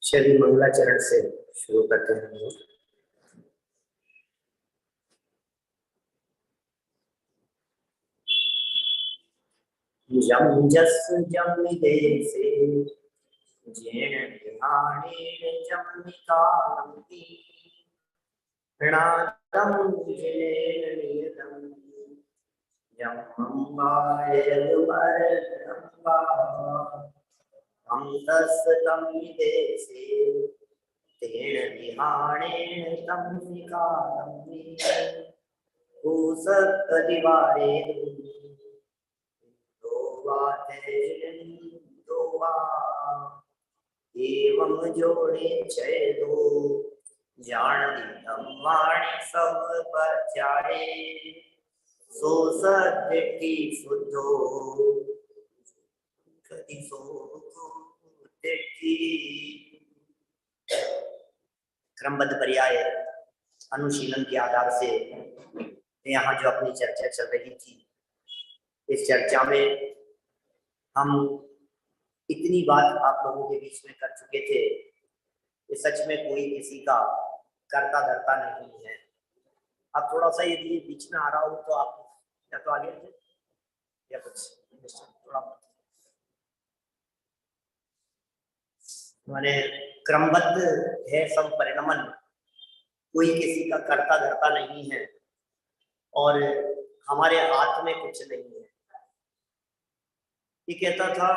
चलिए मंगलाचरण से शुरू करते हैं हम लोग। जम जस जमिदेसे जेण विहाणेन जम्निकालंति प्रणादं जेण नियतं यम अम्बाय यदुमर्दम्बा हम तस् तमिदेसे तेण विहाणेन जम्निकालंति कुसक्तदिवारे एवं जोड़े छे दो जान वाणी सब बचाए सो सत्य शुद्धो कति सो क्रमबद्ध पर्याय अनुशीलन के आधार से यहाँ जो अपनी चर्चा चल रही थी, इस चर्चा में हम इतनी बात आप लोगों के बीच में कर चुके थे कि सच में कोई किसी का करता धरता नहीं है। अब थोड़ा सा यदि बीच में आ रहा हो तो आप या तो आगे या कुछ थोड़ा माने क्रमबद्ध है सब परिणमन, कोई किसी का करता धरता नहीं है और हमारे हाथ में कुछ नहीं है। ये कहता था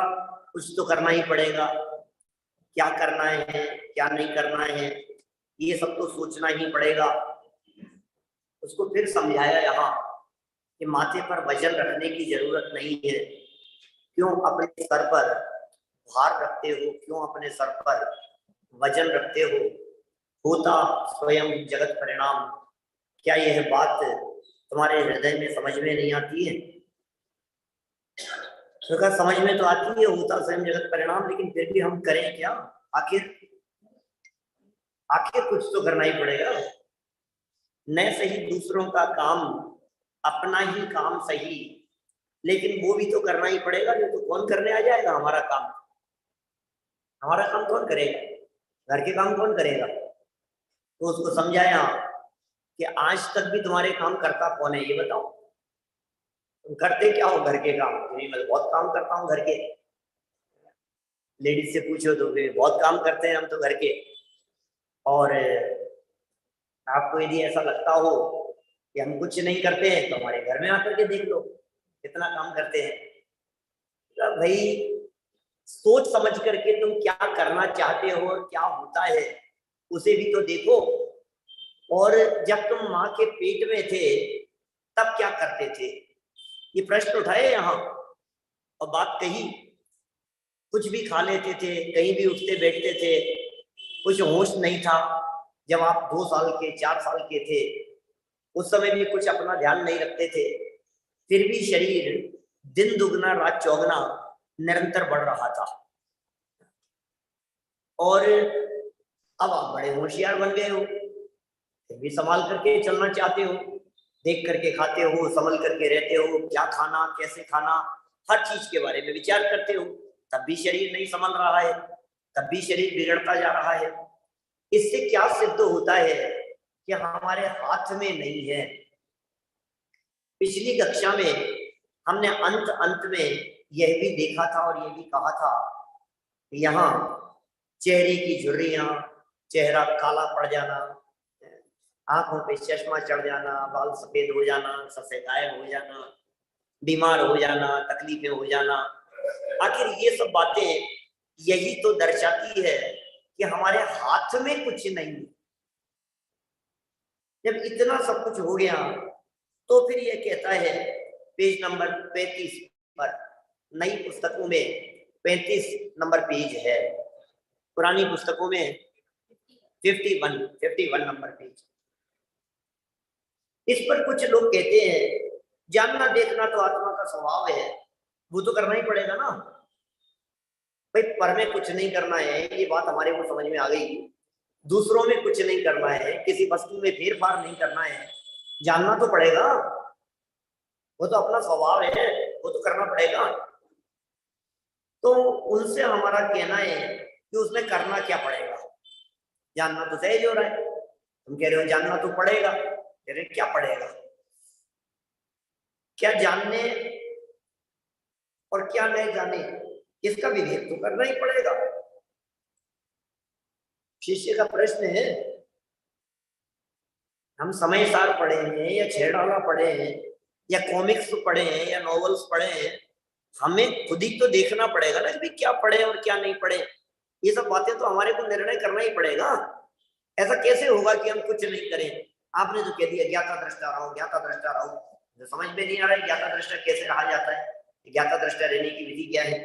कुछ तो करना ही पड़ेगा, क्या करना है क्या नहीं करना है ये सब तो सोचना ही पड़ेगा। उसको फिर समझाया यहाँ कि माथे पर वजन रखने की जरूरत नहीं है, क्यों अपने सर पर भार रखते हो, क्यों अपने सर पर वजन रखते हो, होता स्वयं जगत परिणाम। क्या यह बात तुम्हारे हृदय में समझ में नहीं आती है? तो क्या समझ में तो आती है, होता स्वयं जगत परिणाम, लेकिन फिर भी हम करें क्या? आखिर कुछ तो करना ही पड़ेगा। न सही दूसरों का काम, अपना ही काम सही, लेकिन वो भी तो करना ही पड़ेगा। नहीं तो कौन करने आ जाएगा हमारा काम? हमारा काम कौन करेगा? घर के काम कौन करेगा? तो उसको समझाया कि आज तक भी तुम्हारे काम करता कौन है ये बताओ। तुम करते क्या हो घर के काम? मैं बहुत काम करता हूँ घर के। लेडीज से पूछो तो वे बहुत काम करते हैं हम तो घर के। और आपको यदि ऐसा लगता हो कि हम कुछ नहीं करते हैं तो हमारे घर में आकर के देख लो कितना काम करते हैं। तो भाई सोच समझ करके तुम क्या करना चाहते हो और क्या होता है उसे भी तो देखो। और जब तुम माँ के पेट में थे तब क्या करते थे, ये प्रश्न उठाए यहाँ और बात कही। कुछ भी खा लेते थे, कहीं भी उठते बैठते थे, कुछ होश नहीं था। जब आप 2 साल के 4 साल के थे उस समय भी कुछ अपना ध्यान नहीं रखते थे, फिर भी शरीर दिन दुगना रात चौगुना निरंतर बढ़ रहा था। और अब आप बड़े होशियार बन गए हो, फिर भी संभाल करके चलना चाहते हो, देख करके खाते हो, संभल करके रहते हो, क्या खाना कैसे खाना हर चीज के बारे में विचार करते हो। तब भी शरीर नहीं संभल रहा है, तब भी शरीर बिगड़ता जा रहा है। इससे क्या सिद्ध होता है कि हमारे हाथ में नहीं है। पिछली कक्षा में हमने अंत में यह भी देखा था और यह भी कहा था कि यहाँ चेहरे की झुर्रियां, चेहरा काला पड़ जाना, आंखों पे चश्मा चढ़ जाना, बाल सफेद हो जाना, सबसे गायब हो जाना, बीमार हो जाना, तकलीफें हो जाना, आखिर ये सब बातें यही तो दर्शाती है कि हमारे हाथ में कुछ नहीं। जब इतना सब कुछ हो गया तो फिर ये कहता है पेज नंबर 35 पर, नई पुस्तकों में 35 नंबर पेज है, पुरानी पुस्तकों में 51 नंबर पेज। इस पर कुछ लोग कहते हैं जानना देखना तो आत्मा का स्वभाव है, वो तो करना ही पड़ेगा ना भाई। पर में कुछ नहीं करना है ये बात हमारे को समझ में आ गई। दूसरों में कुछ नहीं करना है, किसी वस्तु में फेरफार नहीं करना है, जानना तो पड़ेगा, वो तो अपना स्वभाव है, वो तो करना पड़ेगा। तो उनसे हमारा कहना है कि उसमें करना क्या पड़ेगा। जानना तो सहज हो रहा है, तुम कह रहे हो जानना तो पड़ेगा। कह रहे क्या पड़ेगा? क्या जानने और क्या न जाने इसका विवेक तो करना ही पड़ेगा। शिष्य का प्रश्न है, हम समय सार पढ़े हैं या छेड़ाला पढ़े हैं या कॉमिक्स पढ़े हैं या नॉवेल्स पढ़े हैं, हमें खुद ही तो देखना पड़ेगा ना कि क्या पढ़े और क्या नहीं पढ़े। ये सब बातें तो हमारे को निर्णय करना ही पड़ेगा। ऐसा कैसे होगा कि हम कुछ नहीं करें? आपने तो कह दिया ज्ञाता दृष्टा रहो, ज्ञाता दृष्टा रहो। तो समझ में नहीं आ रहा है ज्ञाता दृष्टा कैसे रहा जाता है, ज्ञाता दृष्टा रहने की विधि क्या है,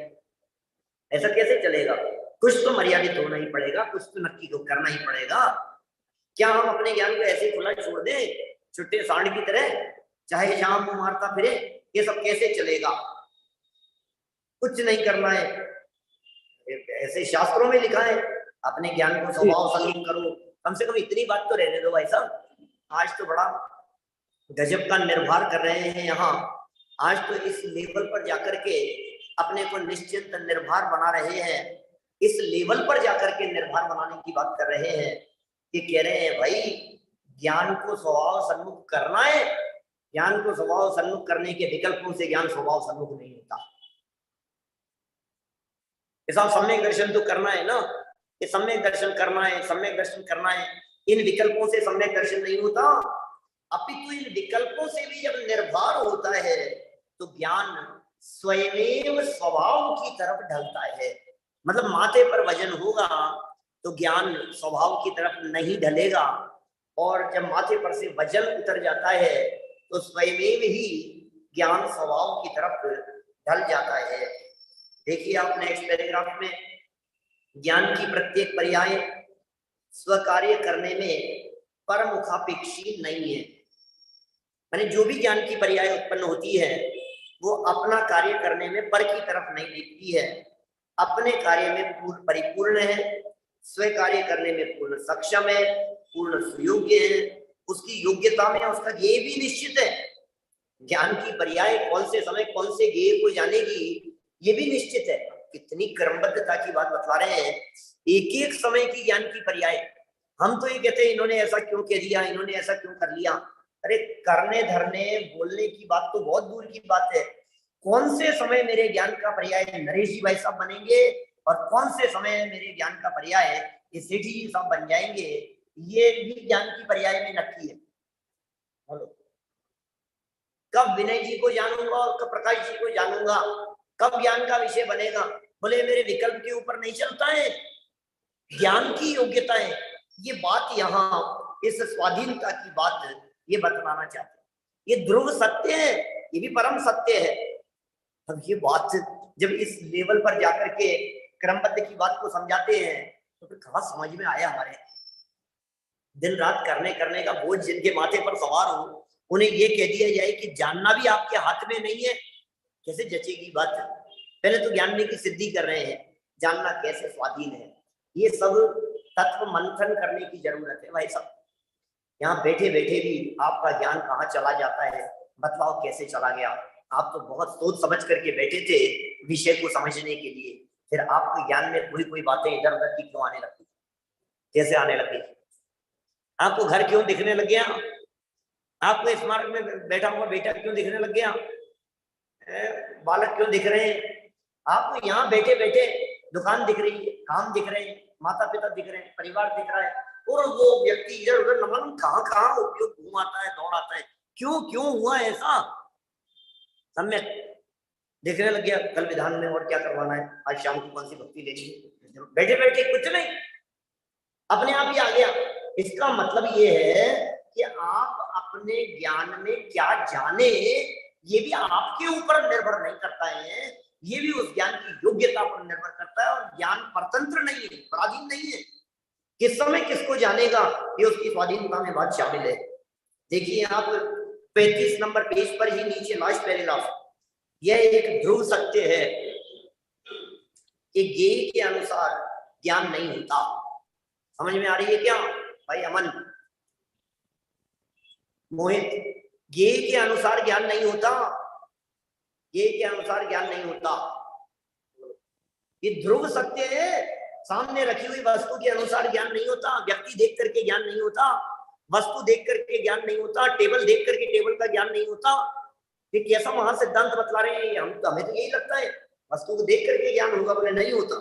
ऐसा कैसे चलेगा? कुछ तो मर्यादित होना ही पड़ेगा, कुछ तो नक्की को करना ही पड़ेगा। क्या हम अपने ज्ञान को ऐसे खुला छोड़ दें छुट्टे सांड की तरह, चाहे जहां मुंह मारता फिरे? ये सब कैसे चलेगा? कुछ नहीं करना है, ऐसे शास्त्रों में लिखा है अपने ज्ञान को स्वभाव संगीन करो। कम से कम इतनी बात तो रहने दो भाई साहब। आज तो बड़ा गजब का निर्भर कर रहे हैं यहाँ। आज तो इस लेवल पर जाकर के अपने को निश्चिंत निर्भर बना रहे हैं, इस लेवल पर जाकर के निर्भर बनाने की बात कर रहे हैं कि कह रहे हैं भाई ज्ञान को स्वभाव सन्मुख करना है। ज्ञान को स्वभाव सन्मुख करने के विकल्पों से ज्ञान स्वभाव सन्मुख नहीं होता। ऐसा सम्यक दर्शन तो करना है ना, ये सम्यक दर्शन करना है, सम्यक दर्शन करना है। इन विकल्पों से सम्यक दर्शन नहीं होता, अपितु इन विकल्पों से भी जब निर्भर होता है तो ज्ञान स्वयं स्वभाव की तरफ ढलता है। मतलब माथे पर वजन होगा तो ज्ञान स्वभाव की तरफ नहीं ढलेगा, और जब माथे पर से वजन उतर जाता है तो स्वयं ही ज्ञान स्वभाव की तरफ ढल जाता है। देखिए आप नेक्स्ट पैराग्राफ में, ज्ञान की प्रत्येक पर्याय स्वकार्य करने में परमुखापेक्षी नहीं है। माने जो भी ज्ञान की पर्याय उत्पन्न होती है वो अपना कार्य करने में पर की तरफ नहीं दिखती है, अपने कार्य में पूर्ण परिपूर्ण है, स्व कार्य करने में पूर्ण सक्षम है, पूर्ण सुयोग्य है, उसकी योग्यता में उसका ज्ञेय भी निश्चित है। ज्ञान की पर्याय कौन से समय कौन से ज्ञेय को जानेगी ये भी निश्चित है। कितनी क्रमबद्धता की बात बता रहे हैं, एक एक समय की ज्ञान की पर्याय। हम तो ये कहते हैं इन्होंने ऐसा क्यों कह दिया, इन्होंने ऐसा क्यों कर लिया। अरे करने धरने बोलने की बात तो बहुत दूर की बात है, कौन से समय मेरे ज्ञान का पर्याय नरेश जी भाई साहब बनेंगे और कौन से समय मेरे ज्ञान का पर्याय ये सेठी जी साहब बन जाएंगे, ये भी ज्ञान की पर्याय में नक्की है। कब विनय जी को जानूंगा और कब प्रकाश जी को जानूंगा, कब ज्ञान का विषय बनेगा? बोले मेरे विकल्प के ऊपर नहीं चलता है, ज्ञान की योग्यता है। ये बात यहाँ इस स्वाधीनता की बात ये बतलाना चाहते हैं। ये ध्रुव सत्य है, ये भी परम सत्य है। अब ये बात जब इस लेवल पर जाकर के क्रमबद्ध की बात को समझाते हैं तो फिर कहाँ समझ में आया हमारे। दिन रात करने का बोझ जिनके माथे पर सवार हो उन्हें ये कह दिया जाए कि जानना भी आपके हाथ में नहीं है, कैसे जचेगी बात? पहले तो जानने की सिद्धि कर रहे हैं, जानना कैसे स्वाधीन है। ये सब तत्व मंथन करने की जरूरत है भाई साहब। यहाँ बैठे बैठे भी आपका ज्ञान कहाँ चला जाता है, बतलाओ कैसे चला गया। आप तो बहुत सोच समझ करके बैठे थे विषय को समझने के लिए, फिर आपके ज्ञान में कोई बातें इधर उधर की क्यों आने लगती, कैसे आने लगी? आपको घर क्यों दिखने लग गया? आपको स्मारक में बैठा हुआ बेटा क्यों दिखने लग गया? बालक क्यों दिख रहे हैं? आपको यहाँ बैठे बैठे दुकान दिख रही है, काम दिख रहे हैं, माता पिता दिख रहे हैं, परिवार दिख रहा है, और वो व्यक्ति इधर उधर न मालूम कहाँ कहाँ उपयोग घूमाता है, दौड़ाता है। क्यों हुआ ऐसा? सम्यक दिखने लग गया कल विधान में और क्या करवाना है, आज शाम को कौन सी भक्ति लेनी है, बैठे बैठे कुछ नहीं, अपने आप ही आ गया। इसका मतलब ये है कि आप अपने ज्ञान में क्या जाने ये भी आपके ऊपर निर्भर नहीं करता है, ये भी उस ज्ञान की योग्यता पर निर्भर करता है। और ज्ञान परतंत्र नहीं है, पराधीन नहीं है, किस समय किसको जानेगा ये उसकी स्वाधीनता में बात शामिल है। देखिए आप 35 नंबर पेज पर ही नीचे लास्ट पैराग्राफ, यह एक ध्रुव सत्य है कि ज्ञेय के अनुसार ज्ञान नहीं होता। समझ में आ रही है क्या भाई अमन, मोहित? ज्ञेय के अनुसार ज्ञान नहीं होता, ज्ञेय के अनुसार ज्ञान नहीं होता, ये ध्रुव सत्य है। सामने रखी हुई वस्तु के अनुसार ज्ञान नहीं होता, व्यक्ति देख करके ज्ञान नहीं होता, वस्तु देख करके ज्ञान नहीं होता, टेबल देख करके टेबल का ज्ञान नहीं होता। ये कैसा महा सिद्धांत बतला रहे हैं, हमें तो यही लगता है वस्तु को देख करके ज्ञान होगा, बोले नहीं होता।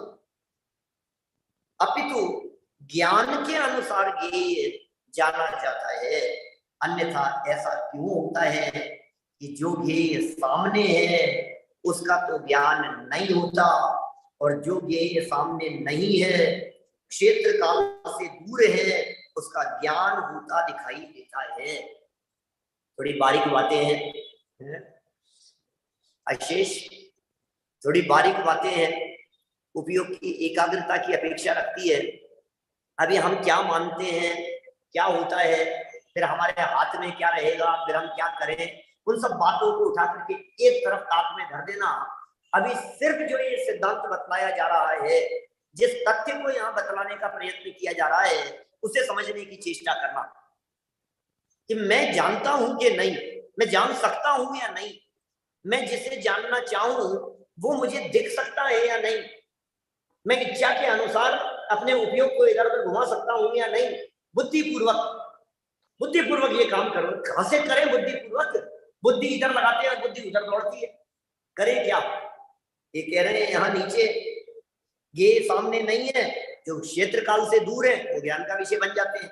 अपितु ज्ञान के अनुसार ये जाना जाता है, अन्यथा ऐसा क्यों होता है कि जो ये सामने है उसका तो ज्ञान नहीं होता, और जो ये सामने नहीं है, क्षेत्र काल से दूर है, उसका ज्ञान होता दिखाई देता है। थोड़ी बारीक बातें हैं अशेष, थोड़ी बारीक बातें हैं, उपयोग की एकाग्रता की अपेक्षा रखती है। अभी हम क्या मानते हैं, क्या होता है, फिर हमारे हाथ में क्या रहेगा, फिर हम क्या करें, उन सब बातों को उठा करके एक तरफ ताक में धर देना। अभी सिर्फ जो ये सिद्धांत बतलाया जा रहा है, जिस तथ्य को यहाँ बतलाने का प्रयत्न किया जा रहा है, उसे समझने की चेष्टा करना कि मैं जानता हूं कि नहीं, मैं जान सकता हूं या नहीं, मैं जिसे जानना चाहूं वो मुझे दिख सकता है या नहीं, मैं इच्छा के अनुसार अपने उपयोग को इधर उधर घुमा सकता हूं या नहीं। बुद्धिपूर्वक ये काम करो। कहां से करें बुद्धिपूर्वक? बुद्धि इधर लगाते हैं और बुद्धि उधर दौड़ती है। करें क्या? ये कह रहे हैं यहाँ नीचे ये सामने नहीं है, जो क्षेत्र काल से दूर है वो ज्ञान का विषय बन जाते हैं।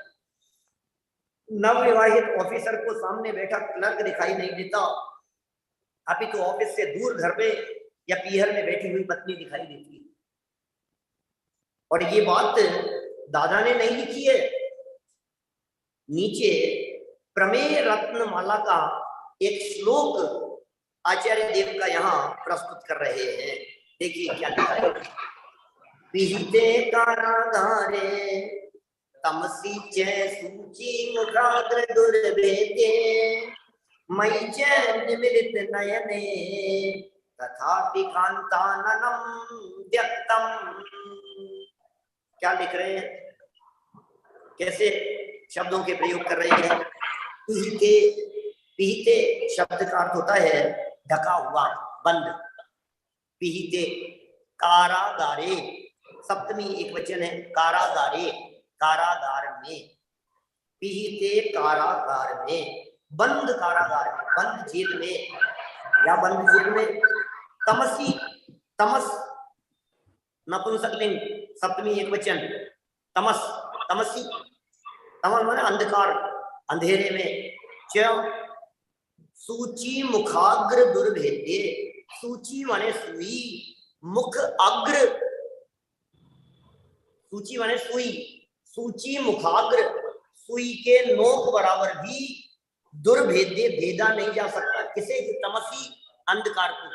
नवविवाहित ऑफिसर को सामने बैठा क्लर्क दिखाई नहीं देता, अभी तो ऑफिस से दूर घर पे या पीहर में बैठी हुई पत्नी दिखाई देती है। और ये बात दादा ने नहीं लिखी है, नीचे प्रमेय रत्नमाला का एक श्लोक आचार्य देव का यहाँ प्रस्तुत कर रहे हैं। देखिए क्या लिखा है। विहिते कारागारे तमसी च सूची मुखाग्र दुर्भेदे मयि च निमिलित नयने तथापि कांताननम व्यक्तम। क्या लिख रहे हैं, कैसे शब्दों के प्रयोग कर रहे हैं। पिहिते, पिहिते शब्द का अर्थ होता है ढका हुआ, बंद। पिहिते कारागारे, सप्तमी एक वचन है, कारागारे कारागार में, पिहिते कारागार में, बंद कारागार में, बंद जेल में या बंद जेल में। तमसी, तमस नपुंसकलिंग, सप्तमी एक वचन, तमस, तमसी, तमस माने अंधकार, अंधेरे में। च सूची मुखाग्र दुर्भेद्य, सूची माने सुई, मुख अग्र, सूची माने सुई, सूची मुखाग्र, सुई के नोक बराबर भी दुर्भेद्य, भेदा नहीं जा सकता। किसे? तमसी, अंधकार को।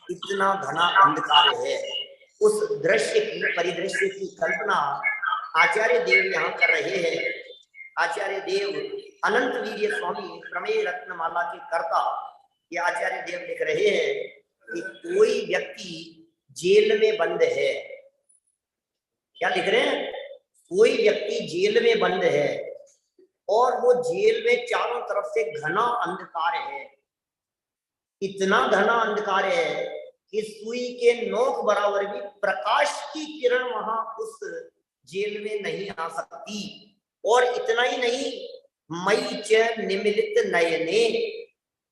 इतना घना अंधकार है, उस दृश्य की, परिदृश्य की कल्पना आचार्य देव यहाँ कर रहे हैं। आचार्य देव अनंत वीर्य स्वामी प्रमेय रत्नमाला के कर्ता, ये आचार्य देव लिख रहे हैं कि कोई व्यक्ति जेल में बंद है। क्या लिख रहे हैं? कोई व्यक्ति जेल में बंद है और वो जेल में चारों तरफ से घना अंधकार है, इतना घना अंधकार है कि सुई के नोक बराबर भी प्रकाश की किरण वहां उस जेल में नहीं आ सकती। और इतना ही नहीं, मयि च निमिलित नयने,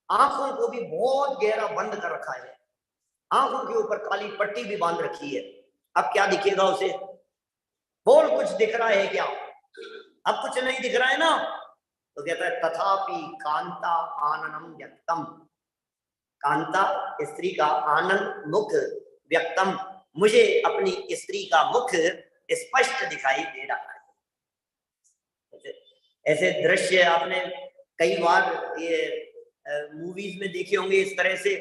आंखों को भी बहुत गहरा बंद कर रखा है, आंखों के ऊपर काली पट्टी भी बांध रखी है। अब क्या दिखेगा उसे? बोल, कुछ दिख रहा है क्या? अब कुछ नहीं दिख रहा है ना, तो कहता है तथापि कांता आननम व्यक्तम, कांता स्त्री का, आनंद मुख, व्यक्तम मुझे अपनी स्त्री का मुख स्पष्ट दिखाई दे रहा है। ऐसे दृश्य आपने कई बार ये मूवीज में देखे होंगे। इस तरह से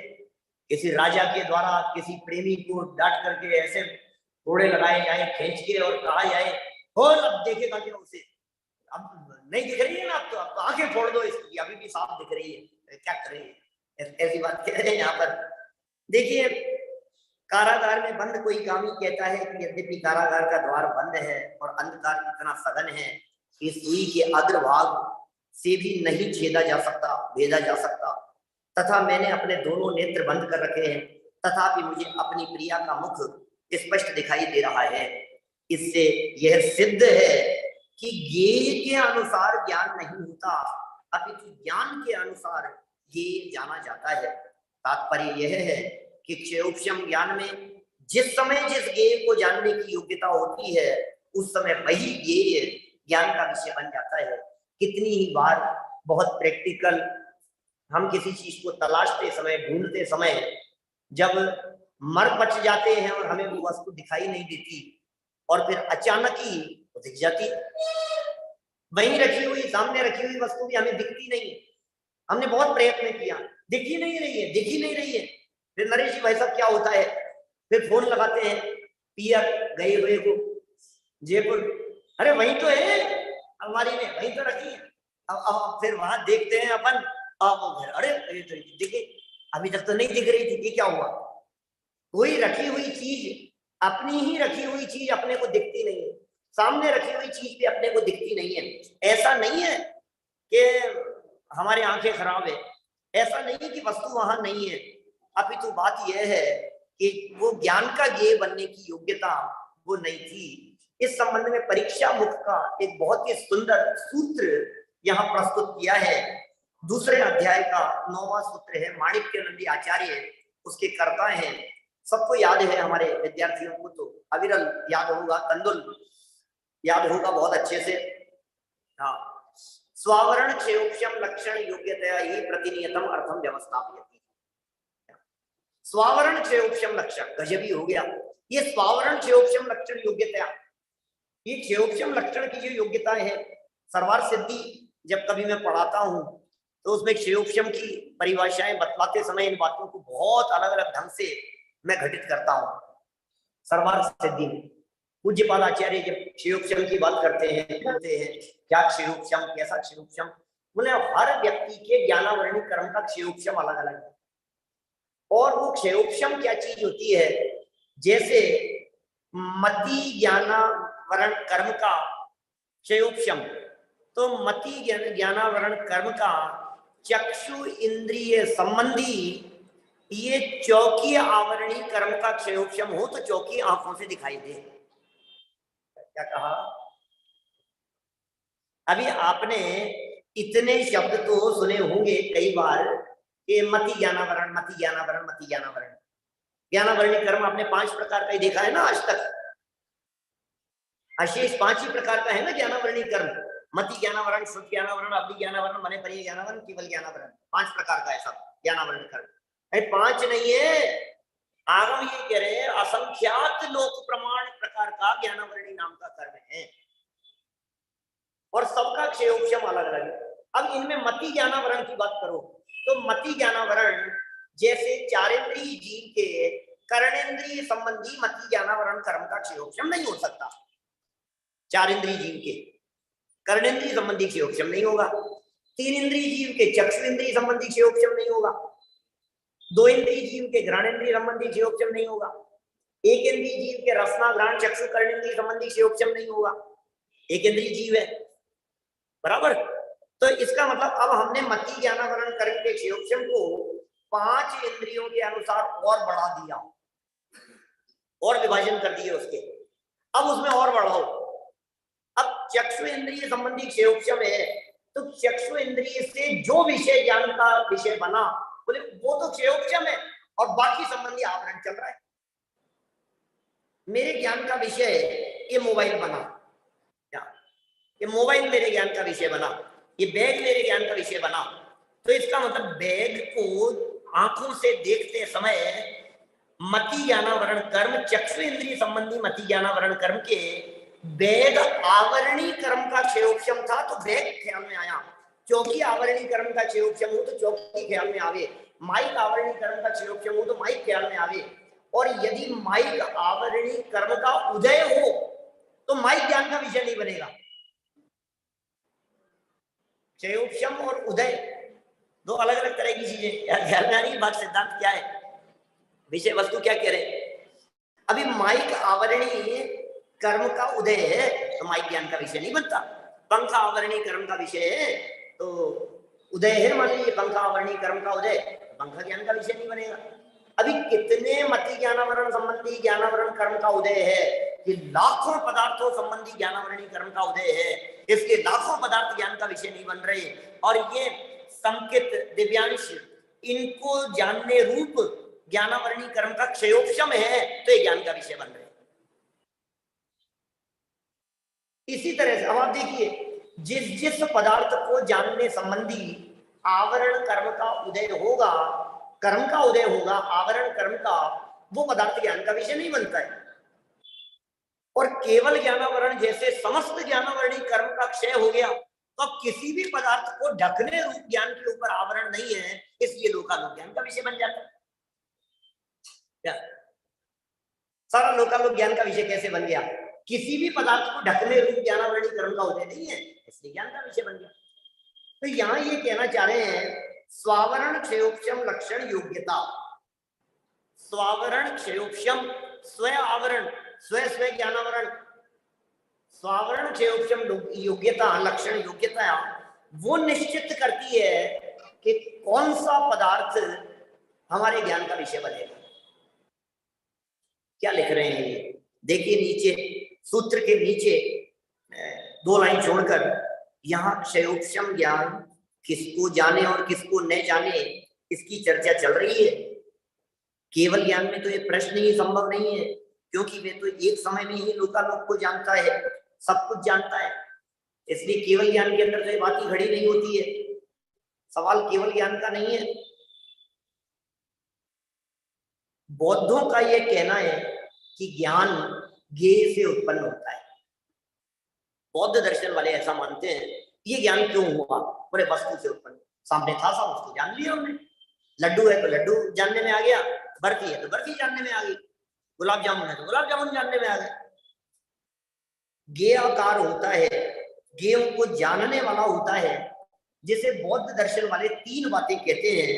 किसी राजा के द्वारा किसी प्रेमी को डांट करके ऐसे घोड़े लगाए जाए खींच के और कहा जाए, और अब देखेगा क्या उसे? अब नहीं दिख रही है ना, अब तो आंखें फोड़ दो इसकी, अभी भी साफ दिख रही है, क्या करें? ऐसी बात कह रहे हैं यहाँ पर। देखिए, कारागार में बंद कोई कामी कहता है कि यद्यपि कारागार का द्वार बंद है और अंधकार इतना सघन है कि सुई के अग्रभाग से भी नहीं छेदा जा सकता, भेदा जा सकता, तथा मैंने अपने दोनों नेत्र बंद कर रखे हैं, तथापि मुझे अपनी प्रिया का मुख स्पष्ट दिखाई दे रहा है। इससे यह सिद्ध है कि ज्ञेय के अनुसार ज्ञान नहीं होता, अपितु ज्ञान के अनुसार ज्ञेय जाना जाता है। तात्पर्य यह है कि क्षयोपशम ज्ञान में जिस समय जिस ज्ञेय को जानने की योग्यता होती है, उस समय वही ज्ञेय ज्ञान का विषय बन जाता है। कितनी ही बार बहुत प्रैक्टिकल हम किसी चीज को तलाशते समय, ढूंढते समय जब मर पच जाते हैं और हमें वो वस्तु दिखाई नहीं देती, और फिर अचानक ही वो दिख जाती, वहीं रखी हुई, सामने रखी हुई वस्तु भी हमें दिखती नहीं। हमने बहुत प्रयत्न किया, दिख ही नहीं रही है, दिख ही नहीं रही है। फिर नरेश जी भाई साहब क्या होता है, फिर फोन लगाते हैं पियर गए हुए को जयपुर, अरे वहीं तो है अलमारी में, वहीं तो रखी है। अब फिर वहां देखते हैं अपन, अब अरे दिखे, अभी तक तो नहीं दिख रही थी, ये क्या हुआ? कोई रखी हुई चीज, अपनी ही रखी हुई चीज अपने को दिखती नहीं है, सामने रखी हुई चीज भी अपने को दिखती नहीं है। ऐसा नहीं है कि हमारी आंखें खराब है, ऐसा नहीं है कि वस्तु वहां नहीं है, अपितु बात यह है कि वो ज्ञान का ज्ञेय बनने की योग्यता वो नहीं थी। इस संबंध में परीक्षा मुख का एक बहुत ही सुंदर सूत्र यहाँ प्रस्तुत किया है। दूसरे अध्याय का 9वां सूत्र है, माणिक्यनंदी आचार्य उसके कर्ता हैं, सबको याद है, हमारे विद्यार्थियों को तो अविरल याद होगा, तंदुल याद होगा बहुत अच्छे से। हाँ, स्वावरण क्षयोपशम लक्षण योग्यतया ही प्रतिनियतम अर्थम व्यवस्थापयति। स्वावरण क्षयोपशम लक्षण गजबी हो गया। ये स्वावरण क्षयोपशम लक्षण योग्यतया, ये क्षयोपशम लक्षण की जो योग्यता है, सर्वार्थ सिद्धि जब कभी मैं पढ़ाता हूं तो उसमें क्षयोपशम की परिभाषाएं बतलाते समय इन बातों को बहुत अलग अलग ढंग से मैं घटित करता हूं। सर्वार्थ सिद्धि में पूज्यपाद आचार्य जब क्षयोपशम की बात करते हैं, बोलते हैं क्या क्षयोपशम, कैसा क्षयोपशम, बोले हर व्यक्ति के ज्ञानावरणी कर्म का क्षयोपशम अलग अलग है। और वो क्षयोपशम क्या चीज होती है, जैसे मति ज्ञानावरण कर्म का क्षयोपशम, तो मति ज्ञानावरण कर्म का चक्षु इंद्रिय संबंधी ये चौकी आवरणी कर्म का क्षयोपशम हो तो चौकी आंखों से दिखाई दे। क्या कहा? अभी आपने इतने शब्द तो सुने होंगे कई बार कि मति ज्ञानावरण, मति ज्ञानावरण, मति ज्ञानावरण। ज्ञानावरणी कर्म आपने 5 प्रकार का ही देखा है ना आज तक, अशेष 5 ही प्रकार का है ना ज्ञानावरणी कर्म, मति ज्ञानावरण, श्रुत ज्ञानावरण, अवधि ज्ञानावरण, मने परिय ज्ञानावरण, केवल ज्ञानावरण, 5 प्रकार का है सब ज्ञानावरणी कर्म। 5 नहीं है, आगम ये कह रहे हैं असंख्यात लोक प्रमाण प्रकार का ज्ञानावरणी नाम का कर्म है, और सबका क्षयोपशम अलग अलग है। अब इनमें मति ज्ञानावरण की बात करो तो मति ज्ञानावरण जैसे चारेंद्रीय जीव के कर्णेंद्रिय संबंधी मति ज्ञानावरण कर्म का क्षयोपशम नहीं हो सकता। चारेंद्रीय जीव के कर्णेंद्रिय संबंधी क्षयोपशम नहीं होगा, 3 इंद्रिय जीव के चक्षु इंद्रिय संबंधी क्षयोपशम नहीं होगा, 2 इंद्रिय जीव के घ्राणेंद्रिय संबंधी क्षयोपशम नहीं होगा, 1 इंद्रिय जीव के रसना घ्राण चक्षु कर्णेंद्रिय संबंधी क्षयोपशम नहीं होगा, 1 इंद्रिय जीव है बराबर। तो इसका मतलब अब हमने मति ज्ञानावरण कर्म के क्षयोपशम को 5 इंद्रियों के अनुसार और बढ़ा दिया, और विभाजन कर दिए उसके, अब उसमें और बढ़ाओ। अब चक्षु इंद्रिय संबंधी क्षयोपशम है, तो चक्षु इंद्रिय से जो विषय ज्ञान का विषय बना, बोले वो तो क्षयोपशम है, और बाकी संबंधी आवरण चल रहा है। मेरे ज्ञान का विषय ये मोबाइल बना, ये मोबाइल मेरे ज्ञान का विषय बना, ये बैग मेरे ज्ञान का विषय बना, तो इसका मतलब बैग को आंखों से देखते समय मति ज्ञानावरण कर्म, चक्षु इंद्रिय संबंधी मति ज्ञानावरण कर्म के बैग आवरणी कर्म का क्षयोपशम था तो बैग ख्याल में आया, चौकी आवरणी कर्म का क्षयोपशम हो तो चौकी ख्याल में आवे, माइक आवरणी कर्म का क्षयोपशम हो तो माइक ख्याल में आवे, और यदि माइक आवरणी कर्म का उदय हो तो माइक ज्ञान का विषय नहीं बनेगा। क्षयोपशम और उदय दो अलग अलग तरह की चीजें, ध्यान में आ रही है बात? सिद्धांत क्या है, विषय वस्तु क्या कह रहे? अभी माइक आवरणी कर्म का उदय है तो माइक ज्ञान का विषय नहीं बनता, पंख आवरणी कर्म का विषय है तो उदय है, मान लीजिए पंख आवरणी कर्म का उदय, पंख ज्ञान का विषय नहीं बनेगा। अभी कितने मति ज्ञानावरण संबंधी ज्ञानावरण कर्म का उदय है कि लाखों पदार्थों संबंधी ज्ञानावरणी कर्म का उदय है, इसके लाखों पदार्थ ज्ञान का विषय नहीं बन रहे, और ये संकित दिव्यांश इनको जानने रूप ज्ञानावरणी कर्म का क्षयोपशम है, तो ये ज्ञान का विषय बन रहे। इसी तरह से अब आप देखिए, जिस जिस पदार्थ को जानने संबंधी आवरण कर्म का उदय होगा, कर्म का उदय होगा आवरण कर्म का, वो पदार्थ ज्ञान का विषय नहीं बनता है। और केवल ज्ञानावरण जैसे समस्त ज्ञानावरणी कर्म का क्षय हो गया, तो अब किसी भी पदार्थ को ढकने रूप ज्ञान के ऊपर आवरण नहीं है, इसलिए लोकालोक ज्ञान का विषय बन जाता है। क्या सारा लोकालोक ज्ञान का विषय कैसे बन गया? किसी भी पदार्थ को ढकने रूप ज्ञानावरणी कर्म का उदय नहीं है, इसलिए ज्ञान का विषय बन गया। तो यहां ये कहना चाह रहे हैं, स्वावरण क्षयोपशम लक्षण योग्यता। स्वावरण क्षयोपशम, स्व आवरण, स्व स्व ज्ञानावरण, स्वावरण क्षयोपशम योग्यता, लक्षण योग्यता, वो निश्चित करती है कि कौन सा पदार्थ हमारे ज्ञान का विषय बनेगा। क्या लिख रहे हैं ये देखिए, नीचे सूत्र के नीचे 2 लाइन छोड़कर, यहाँ क्षयोपशम ज्ञान किसको जाने और किसको न जाने, इसकी चर्चा चल रही है। केवल ज्ञान में तो ये प्रश्न ही संभव नहीं है, क्योंकि वे तो एक समय में ही लोकालोक को जानता है, सब कुछ जानता है, इसलिए केवल ज्ञान के अंदर तो ये बात ही खड़ी नहीं होती है। सवाल केवल ज्ञान का नहीं है। बौद्धों का ये कहना है कि ज्ञान ज्ञेय से उत्पन्न होता है। बौद्ध दर्शन वाले ऐसा मानते हैं। ये ज्ञान क्यों हुआ? बड़े वस्तु से उत्पन्न, सामने था सब, उसको जान लिया हमने। लड्डू है तो लड्डू जानने में आ गया, बर्फी है तो बर्फी जानने में आ गई, गुलाब जामुन है तो गुलाब जामुन जानने में आ गए। ज्ञेयाकार होता है, ज्ञेय को जानने वाला होता है, जिसे बौद्ध दर्शन वाले 3 बातें कहते हैं।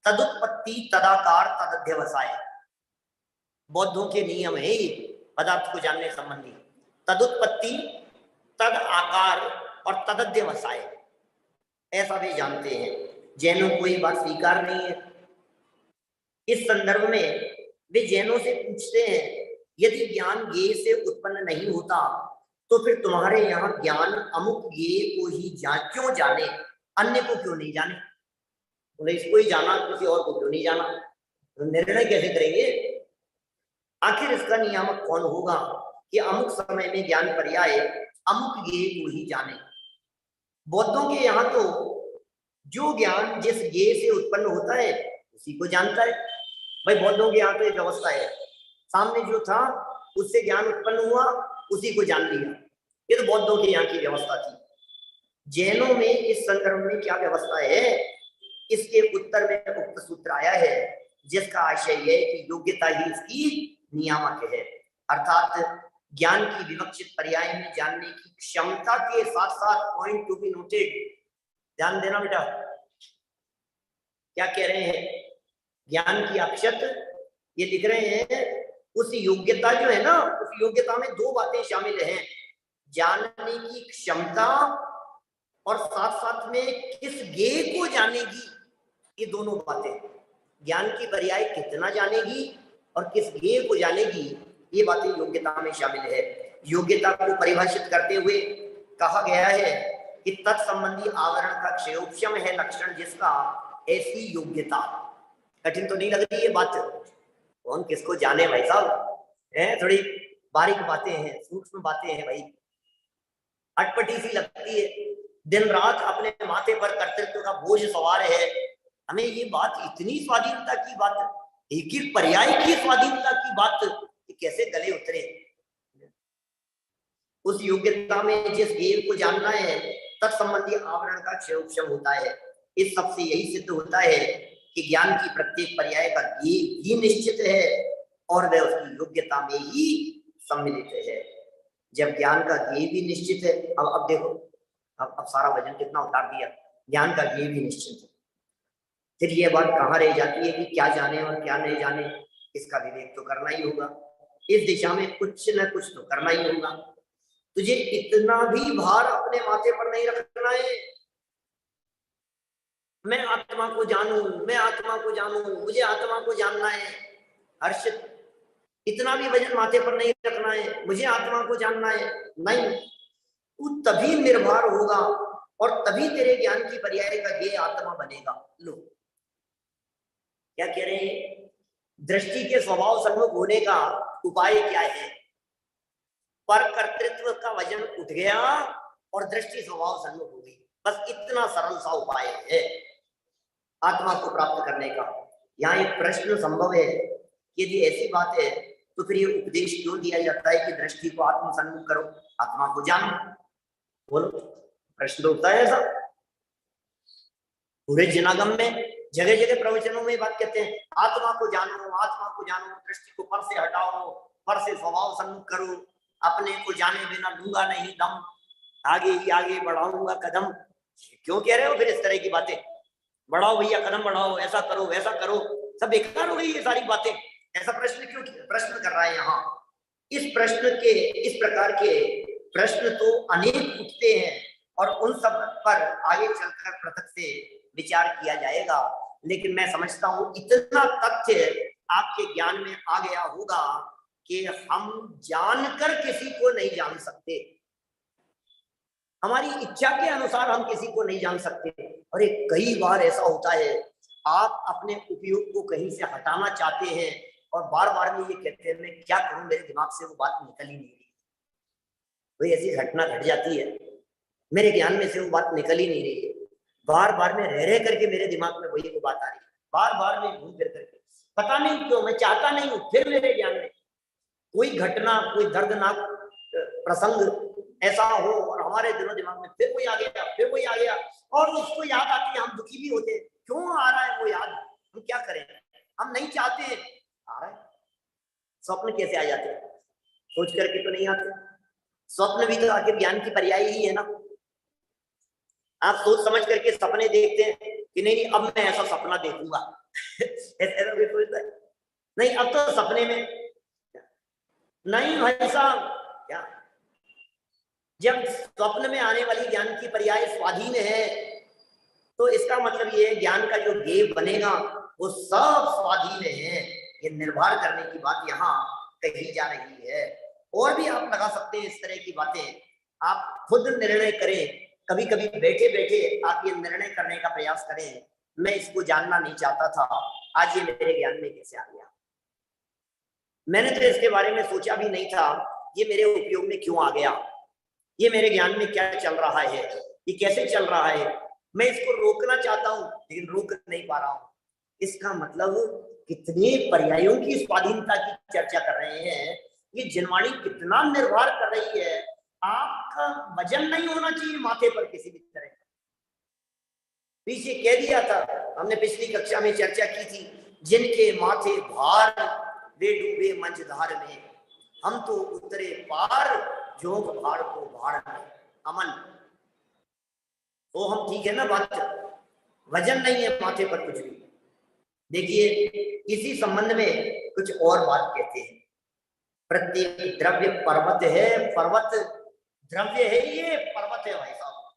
तदुत्पत्ति, तदाकार, तदध्यवसाय। बौद्धों के नियम है ये पदार्थ को जानने संबंधी। तदुत्पत्ति, तद आकार और तदध्यवसाय, ऐसा वे जानते हैं। जैनों को ये बात स्वीकार नहीं है। इस संदर्भ में वे जैनों से पूछते हैं, यदि ज्ञान ज्ञेय से उत्पन्न नहीं होता तो फिर तुम्हारे यहाँ ज्ञान अमुक ज्ञेय को ही क्यों जाने, अन्य को क्यों नहीं जाने? बोले इसको ही जाना, किसी और को क्यों नहीं जाना? तो निर्णय कैसे करेंगे? आखिर इसका नियामक कौन होगा कि अमुक समय में ज्ञान पर्याय अमुक ज्ञेय को ही जाने? बौद्धों के यहाँ तो जो ज्ञान जिस ज्ञेय से उत्पन्न होता है उसी को जानता है। भाई बौद्धों के यहाँ तो एक व्यवस्था है, सामने जो था उससे ज्ञान उत्पन्न हुआ, उसी को जान लिया। ये तो बौद्धों के यहाँ की व्यवस्था थी। जैनों में इस संदर्भ में क्या व्यवस्था है, इसके उत्तर में उक्त सूत्र आया है, जिसका आशय है कि योग्यता ही इसकी नियामक है। अर्थात ज्ञान की विवक्षित पर्याय में जानने की क्षमता के साथ साथ, पॉइंट टू बी नोटेड, ध्यान देना बेटा, क्या कह रहे हैं, ज्ञान की अक्षत ये लिख रहे हैं, उस योग्यता जो है ना, उस योग्यता में 2 बातें शामिल हैं, जानने की क्षमता और साथ साथ में किस ज्ञेय को जानेगी। ये दोनों बातें, ज्ञान की पर्याय कितना जानेगी और किस ज्ञेय को जानेगी, ये बातें योग्यता में शामिल है। योग्यता को परिभाषित करते हुए कहा गया है कि तत्संबंधी आवरण का क्षयोपशम है लक्षण जिसका, ऐसी योग्यता। कठिन तो नहीं लग रही ये बात? कौन किसको जाने भाई साहब, है थोड़ी बारीक बातें हैं, सूक्ष्म बातें हैं भाई, अटपटी सी लगती है। दिन रात अपने माथे पर कर्तृत्व का बोझ सवार है, हमें ये बात इतनी स्वाधीनता की बात, एक एक पर्याय की स्वाधीनता की बात, ये कैसे गले उतरे? उस योग्यता में जिस ज्ञेय को जानना है तत्संबंधी आवरण का क्षयोपशम होता है। इस सबसे यही सिद्ध होता है कि ज्ञान की प्रत्येक पर्याय का ज्ञेय ही निश्चित है और वह उसकी योग्यता में ही सम्मिलित है। जब ज्ञान का ज्ञेय भी निश्चित है, अब देखो, अब सारा वजन कितना उतार दिया, ज्ञान का ज्ञेय भी निश्चित है, फिर ये बात कहाँ रह जाती है कि क्या जाने और क्या नहीं जाने? इसका विवेक तो करना ही होगा, इस दिशा में कुछ न कुछ तो करना ही होगा। तुझे इतना भी भार अपने माथे पर नहीं रखना है, मैं आत्मा को जानूं, मैं आत्मा को जानूं, मुझे आत्मा को जानना है। हर्षित, इतना भी वजन माथे पर नहीं रखना है, मुझे आत्मा को जानना है, नहीं। तू तभी निर्भर होगा और तभी तेरे ज्ञान की पर्याय का ये आत्मा बनेगा। लो क्या कह रहे हैं, दृष्टि के स्वभाव सम्मुख होने का उपाय क्या है? पर कर्तृत्व का वजन उठ गया और दृष्टि स्वभाव सम्मुख हो गई, बस इतना सरल सा उपाय है आत्मा को प्राप्त करने का। यहाँ एक प्रश्न संभव है, यदि ऐसी बात है तो फिर ये उपदेश क्यों दिया जाता है कि दृष्टि को आत्म सम्मुख करो, आत्मा को जानो? बोलो, प्रश्न तो उठता है ऐसा। पूरे जनागम में जगह जगह प्रवचनों में बात कहते हैं, आत्मा को जानो, आत्मा को जानो, दृष्टि को पर से हटाओ, पर से स्वभाव सम्मुख करो, अपने को जाने बिना लूंगा नहीं दम, आगे ही आगे बढ़ाऊंगा कदम। क्यों कह रहे हो फिर इस तरह की बातें? बढ़ाओ भैया, कदम बढ़ाओ, ऐसा करो वैसा करो, सब बेकार हो गई ये सारी बातें। ऐसा प्रश्न क्यों प्रश्न कर रहा है यहाँ? इस प्रकार के प्रश्न तो अनेक उठते हैं और उन सब पर आगे चलकर पृथक से विचार किया जाएगा। लेकिन मैं समझता हूं इतना तथ्य आपके ज्ञान में आ गया होगा कि हम जानकर किसी को नहीं जान सकते, हमारी इच्छा के अनुसार हम किसी को नहीं जान सकते। और एक कई बार ऐसा होता है, आप अपने उपयोग को कहीं से हटाना चाहते हैं और बार बार में ये कहते हैं मैं क्या करूं, मेरे दिमाग से वो बात निकल ही नहीं रही। कोई ऐसी घटना घट जाती है, मेरे ज्ञान में से वो बात निकल ही नहीं रही है, बार बार में रह करके मेरे दिमाग में वही वो बात आ रही है, बार बार में घूम फिर करके, पता नहीं क्यों, मैं चाहता नहीं हूं, फिर मेरे ज्ञान में कोई घटना, कोई दर्दनाक प्रसंग ऐसा हो और हमारे दिलो दिमाग में फिर कोई आ गया, फिर कोई आ गया, और उसको याद आती है, हम दुखी भी होते हैं, क्यों आ रहा है वो याद, हम क्या करें, हम नहीं चाहते, आ रहा है। स्वप्न कैसे आ जाते हैं? सोच करके तो नहीं आते, स्वप्न भी तो आखिर ज्ञान की पर्याय ही है ना। आप सोच समझ करके सपने देखते हैं कि नहीं नहीं अब मैं ऐसा सपना देखूंगा ऐसा भी सोचता है, नहीं अब तो सपने में नहीं भाई साहब, क्या जब स्वप्न में आने वाली ज्ञान की पर्याय स्वाधीन है तो इसका मतलब ये है ज्ञान का जो गेय बनेगा वो सब स्वाधीन है। ये निर्भर करने की बात यहाँ कही जा रही है। और भी आप लगा सकते हैं इस तरह की बातें, आप खुद निर्णय करें, कभी कभी बैठे बैठे आप ये निर्णय करने का प्रयास करें, मैं इसको जानना नहीं चाहता था, आज ये मेरे ज्ञान में कैसे आ गया, मैंने तो इसके बारे में सोचा भी नहीं था, ये मेरे उपयोग में क्यों आ गया, ये मेरे ज्ञान में क्या चल रहा है, ये कैसे चल रहा है, मैं इसको रोकना चाहता हूं लेकिन रोक नहीं पा रहा हूं। इसका मतलब कितने पर्यायों की स्वाधीनता की चर्चा कर रहे हैं, ये जनवाणी कितना निर्भर कर रही है। आपका वजन नहीं होना चाहिए माथे पर किसी भी तरह का। पीछे कह दिया था हमने, पिछली कक्षा में चर्चा की थी, जिनके माथे भार वे डूबे मंझधार में, हम तो उतरे पार जोग भार को भार में अमन। तो हम ठीक है ना, बात वजन नहीं है माथे पर कुछ भी। देखिए इसी संबंध में कुछ और बात कहते हैं, प्रत्येक द्रव्य पर्वत है, पर्वत द्रव्य है, ये पर्वत है भाई साहब,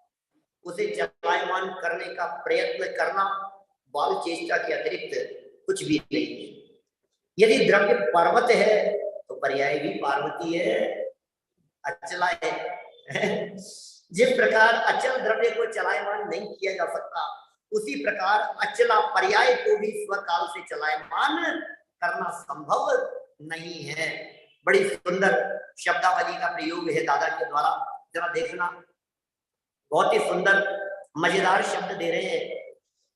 उसे चलायमान करने का प्रयत्न करना बाल चेष्टा के अतिरिक्त कुछ भी नहीं है। यदि द्रव्य पर्वत है तो पर्याय भी पार्वती है, अचला है जिस प्रकार अचल द्रव्य को चलायमान नहीं किया जा सकता, उसी प्रकार अचला पर्याय को भी स्वकाल से चलायमान करना संभव नहीं है। बड़ी सुंदर शब्दावली का प्रयोग है दादा के द्वारा, जरा देखना, बहुत ही सुंदर मजेदार शब्द दे रहे हैं।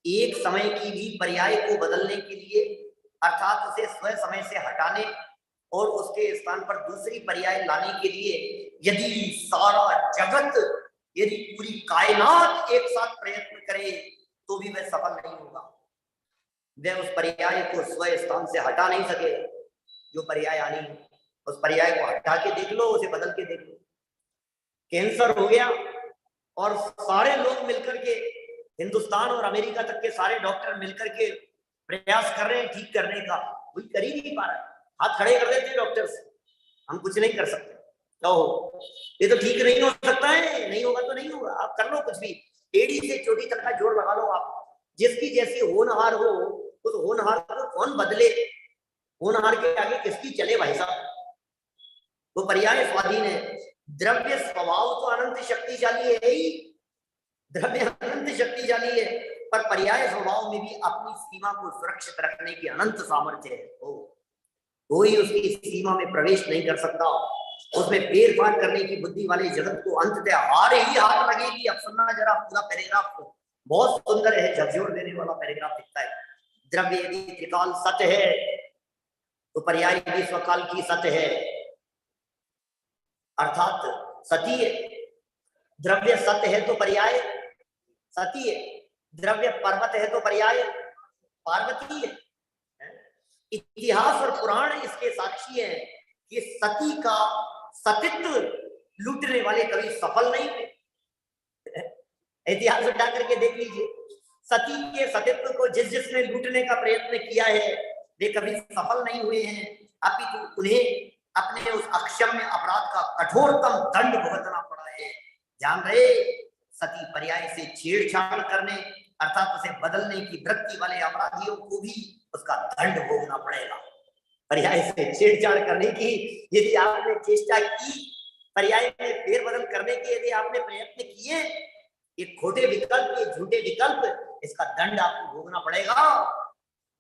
एक समय की भी पर्याय को बदलने के लिए, अर्थात उसे स्वयं समय से हटाने और उसके स्थान पर दूसरी पर्याय लाने के लिए यदि सारा जगत, यदि पूरी कायनात एक साथ प्रयत्न करे तो भी वह सफल नहीं होगा, वह उस पर्याय को स्वयं स्थान से हटा नहीं सके। जो पर्याय आनी है उस पर्याय को हटा के देख लो, उसे बदल के देख लो। कैंसर हो गया और सारे लोग मिलकर के, हिंदुस्तान और अमेरिका तक के सारे डॉक्टर मिलकर के प्रयास कर रहे हैं ठीक करने का, कोई कर ही नहीं पा रहा है, हाथ खड़े कर देते डॉक्टर्स, हम कुछ नहीं कर सकते, तो ये तो ठीक नहीं हो सकता है, नहीं होगा तो नहीं होगा, आप कर लो कुछ भी, एड़ी से चोटी तक का जोर लगा लो आप, जिसकी जैसी होनहार हो उस होनहार को कौन बदले, होनहार के आगे किसकी चले भाई साहब। वो पर्याय स्वाधीन है। द्रव्य स्वभाव तो अनंत शक्तिशाली है ही, द्रव्य अनंत शक्तिशाली है, पर पर्याय स्वभाव में भी अपनी सीमा को सुरक्षित रखने की अनंत सामर्थ्य है। कोई उसकी सीमा में प्रवेश नहीं कर सकता। उसमें फेर फार करने की बुद्धि वाले जगत को अंततः हार ही हार लगेगी। अब सुनना जरा पूरा पैराग्राफ को, बहुत सुंदर है, झकझोर देने वाला पैराग्राफ दिखता है। द्रव्य यदि त्रिकाल सत्य है तो पर्याय भी स्वकाल की सत्य है, अर्थात सती है। द्रव्य सत्य है तो पर्याय सती है, द्रव्य पर्वत है तो पर्याय पार्वती है। इतिहास और पुराण इसके साक्षी है कि सती का सतित्व लूटने वाले कभी सफल नहीं हुए। इतिहास उठा करके देख लीजिए, सती के सतित्व को जिसने लूटने का प्रयत्न किया है वे कभी सफल नहीं हुए हैं, अपितु उन्हें अपने उस अक्षम्य अपराध का कठोरतम दंड भुगतना पड़ा है। ध्यान रहे, सती पर्याय से छेड़छाड़ करने अर्थात उसे बदलने की वृत्ति वाले अपराधियों को भी उसका दंड भोगना पड़ेगा। पर्याय से छेड़छाड़ करने की यदि आपने चेष्टा की, पर्याय में फेरबदल करने के यदि आपने प्रयत्न किए, ये खोटे विकल्प, ये झूठे विकल्प, इसका दंड आपको भोगना पड़ेगा।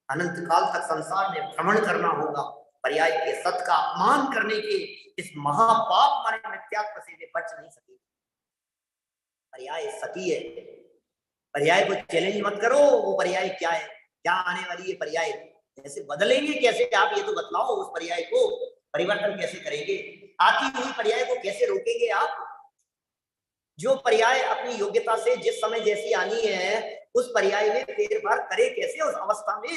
अनंत काल तक संसार में भ्रमण करना होगा। पर्याय के सत्य का अपमान करने के इस महापाप मारे मिथ्यात्व से वे बच नहीं सके। पर्याय सती है, पर्याय को चैलेंज मत करो। वो पर्याय क्या है, क्या आने वाली है पर्याय, कैसे बदलेंगे, कैसे आप ये तो बतलाओ। उस पर्याय को परिवर्तन कैसे करेंगे, आती हुई पर्याय को कैसे रोकेंगे आप। जो पर्याय अपनी योग्यता से जिस समय जैसी आनी है उस पर्याय में फेरफार करे कैसे। उस अवस्था में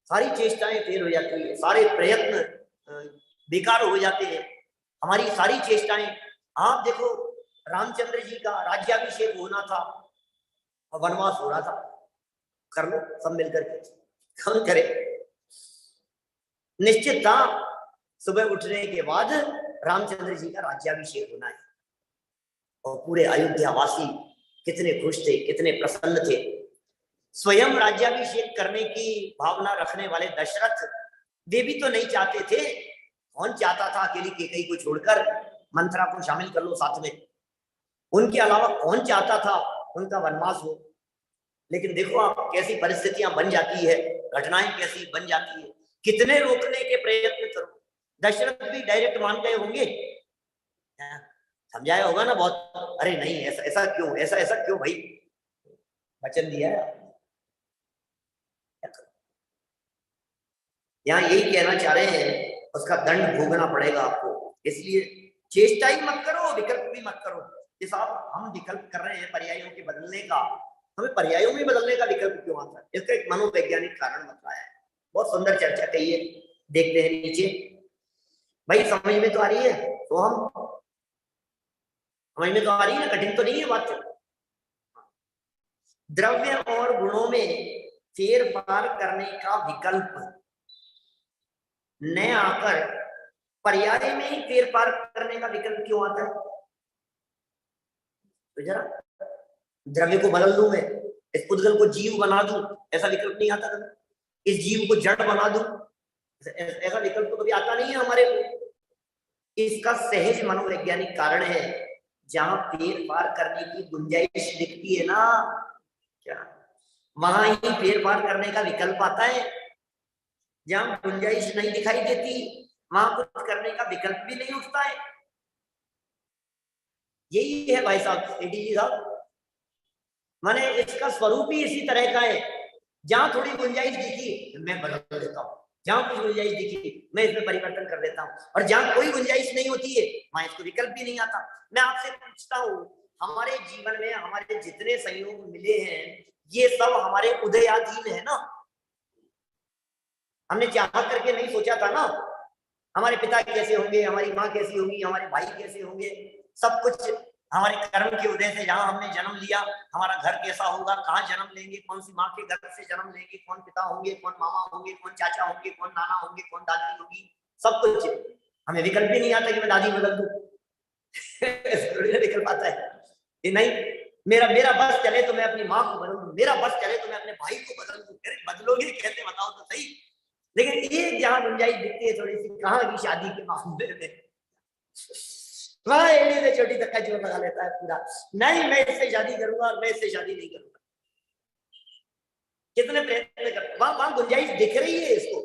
सारी चेष्टाएं फेल हो जाती है, सारे प्रयत्न बेकार हो जाते हैं, हमारी सारी चेष्टाएं। आप देखो, रामचंद्र जी का राज्याभिषेक होना था और वनवास हो रहा था, कर लो सब मिलकर के, कौन करे। निश्चित था सुबह उठने के बाद रामचंद्र जी का राज्याभिषेक होना है, और पूरे अयोध्यावासी कितने खुश थे, कितने प्रसन्न थे। स्वयं राज्याभिषेक करने की भावना रखने वाले दशरथ, वे भी तो नहीं चाहते थे। कौन चाहता था अकेली कैकेयी को छोड़कर मंथरा को शामिल कर लो साथ में। उनके अलावा कौन चाहता था उनका वनवास हो। लेकिन देखो आप कैसी परिस्थितियां बन जाती है, घटनाएं कैसी बन जाती है। कितने रोकने के प्रयत्न करो, दशरथ भी डायरेक्ट मान गए होंगे, समझाया होगा ना बहुत, अरे नहीं ऐसा ऐसा क्यों, ऐसा ऐसा क्यों भाई, वचन दिया है। यहाँ यही कहना चाह रहे हैं, उसका दंड भोगना पड़ेगा आपको। इसलिए चेष्टा ही मत करो, विकल्प भी मत करो। कि साहब हम विकल्प कर रहे हैं पर्यायों के बदलने का, हमें पर्यायों में बदलने का विकल्प क्यों आता है। इसका एक मनोवैज्ञानिक कारण बताया है, बहुत सुंदर चर्चा कही है। देखते हैं नीचे, भाई समझ में तो आ रही है, तो हम समझ में तो आ रही है, कठिन तो नहीं है बात। द्रव्य और गुणों में फेरफार करने का विकल्प न आकर पर्याय में ही फेरफार करने का विकल्प क्यों आता है। तो जरा द्रव्य को बदल दूं मैं, इस पुद्गल को जीव बना दूं, ऐसा विकल्प नहीं आता कभी। इस जीव को जड़ बना दूं, ऐसा विकल्प तो कभी आता नहीं है हमारे को। इसका सहज मनोवैज्ञानिक कारण है, जहां फेरफार करने की गुंजाइश दिखती है ना, क्या वहां ही फेरफार करने का विकल्प आता है। जहां गुंजाइश नहीं दिखाई देती वहां कुछ करने का विकल्प भी नहीं उठता है। यही है भाई साहब, एडी जी साहब, माने इसका स्वरूप ही इसी तरह का है। जहां थोड़ी गुंजाइश दिखी मैं बदल देता हूँ, जहां कुछ गुंजाइश दिखी मैं इसमें परिवर्तन कर देता हूँ, और जहां कोई गुंजाइश नहीं होती है वहां इसको विकल्प भी नहीं आता। मैं आपसे पूछता हूँ, हमारे जीवन में हमारे जितने संयोग मिले हैं ये सब हमारे उदयाधीन है ना। हमने चाह करके नहीं सोचा था ना, हमारे पिता कैसे होंगे, हमारी माँ कैसी होगी, हमारे भाई कैसे होंगे, सब कुछ हमारे कर्म के उदय से जहां हमने जन्म लिया, हमारा घर कैसा होगा, कहाँ जन्म लेंगे, कौन सी माँ के घर से जन्म लेंगे, कौन पिता होंगे, कौन मामा होंगे, कौन चाचा होंगे, कौन नाना होंगे, कौन दादी होगी, सब कुछ हमें विकल्प भी नहीं आता कि मैं दादी बदल दूं। विकल्प आता है कि नहीं, मेरा बस चले तो मैं अपनी माँ को बदल दूं, मेरा बस चले तो मैं अपने भाई को बदल दूं। बदलोगे कैसे बताओ तो सही। लेकिन ये जहां गुंजाइश दिखती है थोड़ी सी, कहाँ की शादी के मामले में, वहां एड़ी से छोटी तक का जोर लगा लेता है पूरा, नहीं मैं इससे शादी करूंगा और मैं इससे शादी नहीं करूंगा। कितने प्रयत्न कर, वहां गुंजाइश दिख रही है इसको,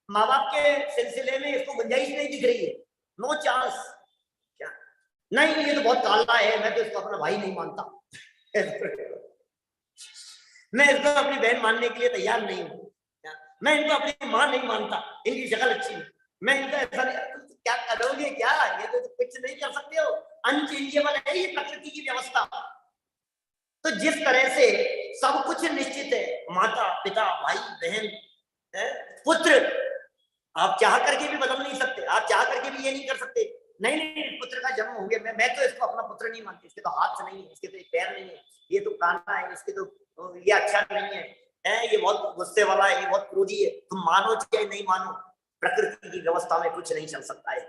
माँ बाप के सिलसिले में इसको गुंजाइश नहीं दिख रही है, नो चांस। क्या नहीं, ये तो बहुत काला है, मैं तो इसको अपना भाई नहीं मानता मैं इसको अपनी बहन मानने के लिए तैयार नहीं हूँ, मैं इनको अपनी माँ नहीं मानता, इनकी शक्ल अच्छी है, मैं इनका ऐसा नहीं। क्या करोगे क्या, ये तो कुछ नहीं कर सकते हो, अनचेंजेबल है ये प्रकृति की व्यवस्था। तो जिस तरह से सब कुछ निश्चित है, माता पिता भाई बहन पुत्र, आप चाह करके भी बदल नहीं सकते, आप चाह करके भी ये नहीं कर सकते, नहीं नहीं पुत्र का जन्म हो गया, मैं तो इसको अपना पुत्र नहीं मानती, इसके तो हाथ नहीं है, इसके तो पैर नहीं है, ये तो काना है, इसके तो ये अच्छा नहीं है, ये बहुत गुस्से वाला है, ये बहुत क्रोधी है, तुम मानो चाहे नहीं मानो, प्रकृति की व्यवस्था में कुछ नहीं चल सकता है।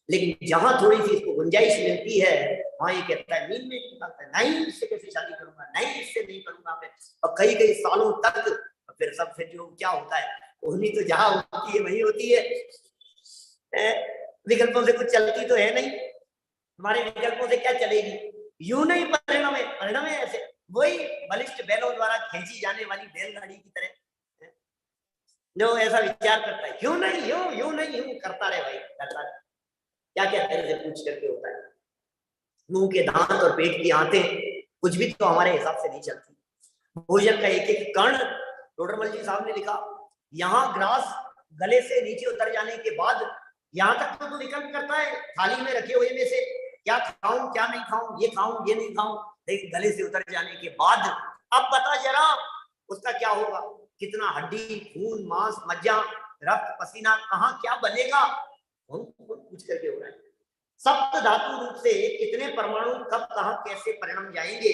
लेकिन जहां थोड़ी सी इसको गुंजाइश मिलती है, वहां ये कहता है, नींद में निकलता है, नहीं इससे कैसे शादी करूंगा, नहीं इससे नहीं करूंगा मैं, और कई कई सालों तक फिर सब, फिर जो क्या होता है, उन्हीं तो जहां होती है वही होती है, विकल्पों से कुछ चलती तो है नहीं, हमारे विकल्पों से क्या चलेगी, यूं नहीं परिणाम है, परिणाम है ऐसे, वही बलिष्ठ बैलों द्वारा खींची जाने वाली बैलगाड़ी की तरह, जो ऐसा विचार करता है, क्यों नहीं यूं, यूं नहीं यूं, करता रहे भाई, करता रहे, क्या क्या तरह से पूछ करके होता है, मुंह के दांत और पेट की आंतें कुछ भी तो हमारे हिसाब से नहीं चलती, भोजन का एक एक कण, टोडरमल जी साहब ने लिखा, यहाँ ग्रास गले से नीचे उतर जाने के बाद यहाँ तक तो विकल्प करता है थाली में रखे हुए में से, क्या खाऊं क्या नहीं खाऊं, ये खाऊं ये नहीं खाऊं, लेकिन गले से उतर जाने के बाद अब बता जरा उसका क्या होगा, कितना हड्डी खून मांस मज्जा रक्त पसीना कहाँ क्या बनेगा, कुछ करके हो रहा है, सप्त धातु रूप से कितने परमाणु कब कहाँ कैसे परिणम जाएंगे,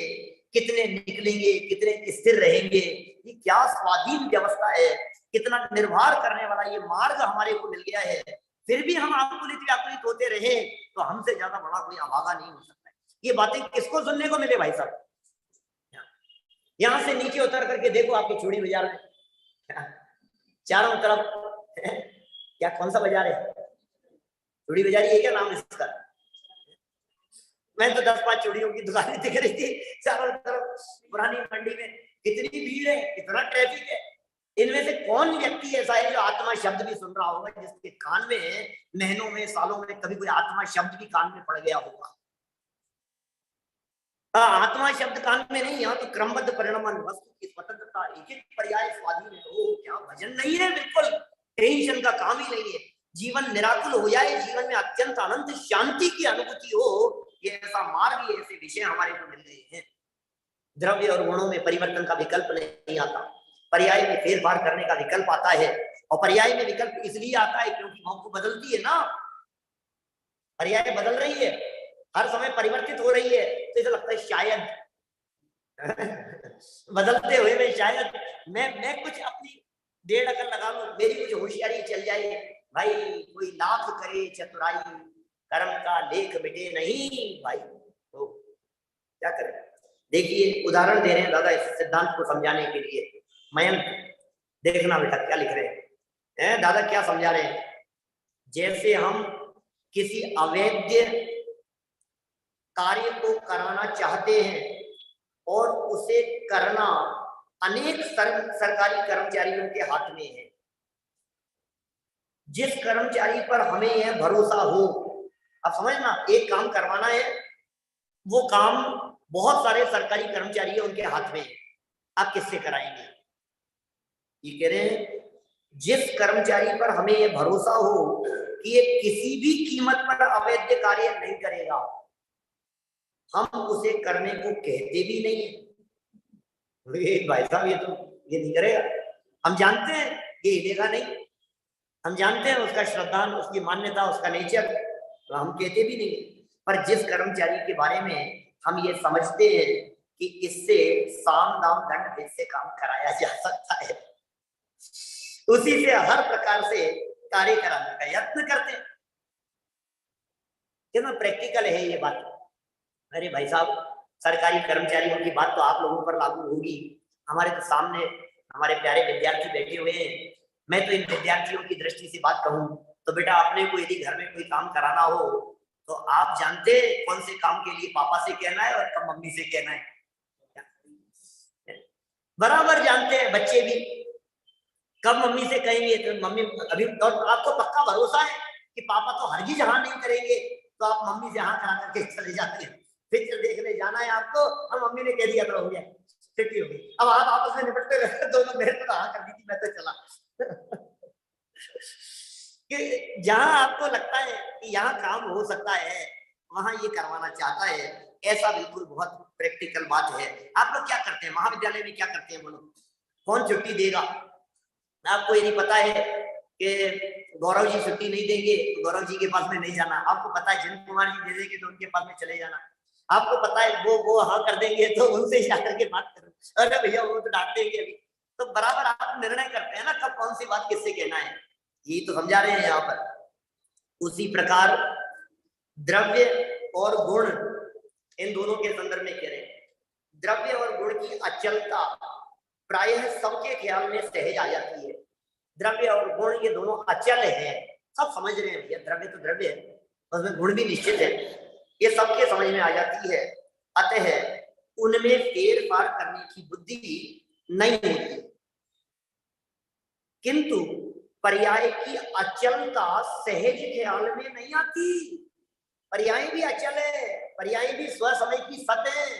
कितने निकलेंगे कितने स्थिर रहेंगे, ये क्या स्वाधीन व्यवस्था है, कितना निर्भर करने वाला ये मार्ग हमारे को मिल गया है, फिर भी हम आकुलित व्याकुलित होते रहे तो हमसे ज्यादा बड़ा कोई अभागा नहीं हो सकता है। ये बातें किसको सुनने को मिले भाई साहब, यहां से नीचे उतर करके देखो आपके चूड़ी बाजार में चारों तरफ क्या कौन सा बाजार है, चूड़ी बाजारी है क्या नाम इसका, मैं तो 10-5 चूड़ियों की दुकानें दिख रही थी चारों तरफ, पुरानी मंडी में कितनी भीड़ है, कितना ट्रैफिक है, इनमें से कौन व्यक्ति ऐसा है जो आत्मा शब्द भी सुन रहा होगा, जिसके कान में महीनों में सालों में कभी कोई आत्मा शब्द भी कान में पड़ गया होगा। आत्मा शब्द कान में नहीं, यहाँ तो क्रमबद्ध परिणाम वस्तु की स्वतंत्रता एक एक पर्याय स्वाधीन है, ओ क्या भजन नहीं है, बिल्कुल टेंशन का काम ही नहीं है, जीवन निराकुल हो जाए, जीवन में अत्यंत अनंत शांति की अनुभूति हो, ये ऐसा मार्ग, ये ऐसे विषय हमारे को मिल रहे हैं। द्रव्य और गुणों में परिवर्तन का विकल्प नहीं आता, पर्याय में फेरफार करने का विकल्प आता है, और पर्याय में विकल्प इसलिए आता है क्योंकि वस्तु बदलती है ना, पर्याय बदल रही है, हर समय परिवर्तित हो रही है, तो ऐसा लगता है शायद बदलते हुए में शायद मैं कुछ अपनी 1.5 अकल लगा लूं, मेरी कुछ होशियारी चल जाए, भाई कोई लाख करे चतुराई कर्म का लेख मिटे नहीं भाई, तो क्या करें। देखिए उदाहरण दे रहे हैं दादा इस सिद्धांत को समझाने के लिए, मयंक देखना बेटा क्या लिख रहे हैं दादा, क्या समझा रहे हैं, जैसे हम किसी अवैध कार्य को कराना चाहते हैं और उसे करना अनेक सरकारी कर्मचारियों के हाथ में है, जिस कर्मचारी पर हमें यह भरोसा हो, अब समझना एक काम करवाना है, वो काम बहुत सारे सरकारी कर्मचारी उनके हाथ में है, आप किससे कराएंगे, ये कह रहे हैं जिस कर्मचारी पर हमें यह भरोसा हो कि ये किसी भी कीमत पर अवैध कार्य नहीं करेगा, हम उसे करने को कहते भी नहीं है, भाई साहब ये तो ये नहीं करेगा, हम जानते हैं ये हिलेगा नहीं, हम जानते हैं उसका श्रद्धान उसकी मान्यता उसका नेचर, तो हम कहते भी नहीं, पर जिस कर्मचारी के बारे में हम ये समझते हैं कि इससे साम दाम दंड भेद से काम कराया जा सकता है, उसी से हर प्रकार से कार्य कराने का यत्न करते हैं, कितना प्रैक्टिकल है ये बात। अरे भाई साहब सरकारी कर्मचारियों की बात तो आप लोगों पर लागू होगी, हमारे तो सामने हमारे प्यारे विद्यार्थी बैठे हुए हैं, मैं तो इन विद्यार्थियों की दृष्टि से बात कहूं तो बेटा, अपने को यदि घर में कोई काम कराना हो तो आप जानते कौन से काम के लिए पापा से कहना है और कब मम्मी से कहना है, बराबर जानते हैं बच्चे भी। कब मम्मी से कहेंगे तो मम्मी अभी, और आपको पक्का भरोसा है कि पापा तो हरगिज हाँ नहीं करेंगे, तो आप मम्मी से हाँ करा करके चले जाते हैं। पिक्चर देखने जाना है आपको और मम्मी ने कह दिया तो हो गया, छुट्टी हो गई। अब आप आपस में निपटते रहते दोनों, मेरे को हाँ कर दी थी, मैं तो चला। कि जहां आपको लगता है कि यहाँ काम हो सकता है वहां ये करवाना चाहता है, ऐसा बिल्कुल बहुत प्रैक्टिकल बात है। आप लोग क्या करते हैं महाविद्यालय में, क्या करते हैं बोलो, कौन छुट्टी देगा? आपको यदि पता है कि गौरव जी छुट्टी नहीं देंगे तो गौरव जी के पास में नहीं जाना। आपको पता है जयंत कुमार जी दे देंगे तो उनके पास में चले जाना। आपको पता है वो हाँ कर देंगे तो उनसे जाकर के बात करो, अरे भैया वो तो डांट देंगे अभी। तो बराबर आप निर्णय करते हैं ना कब कौन सी बात किससे कहना है, ये तो समझा रहे हैं यहाँ पर। उसी प्रकार द्रव्य और गुण, इन दोनों के संदर्भ में कह रहे हैं। द्रव्य और गुण की अचलता प्रायः सबके ख्याल में सहज आ जाती है। द्रव्य और गुण ये दोनों अचल है, सब समझ रहे हैं भैया, द्रव्य तो द्रव्य है, उसमें गुण भी निश्चित है, ये सबके समझ में आ जाती है। अतः उनमें फेर फार करने की बुद्धि नहीं होती, किंतु पर्याय की अचलता सहज ख्याल में नहीं आती। पर्याय भी अचल है, पर्याय भी स्व समय की सत है,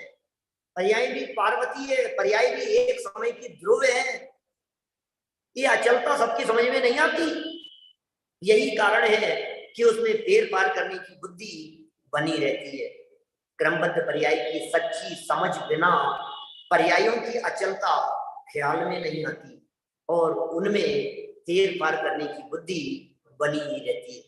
पर्याय भी पार्वती है, पर्याय भी एक समय की ध्रुव है। ये अचलता सबकी समझ में नहीं आती, यही कारण है कि उसमें फेर पार करने की बुद्धि बनी रहती है। क्रमबद्ध पर्याय की सच्ची समझ बिना पर्यायों की अचलता ख्याल में नहीं आती और उनमें फेर पार करने की बुद्धि बनी ही रहती है,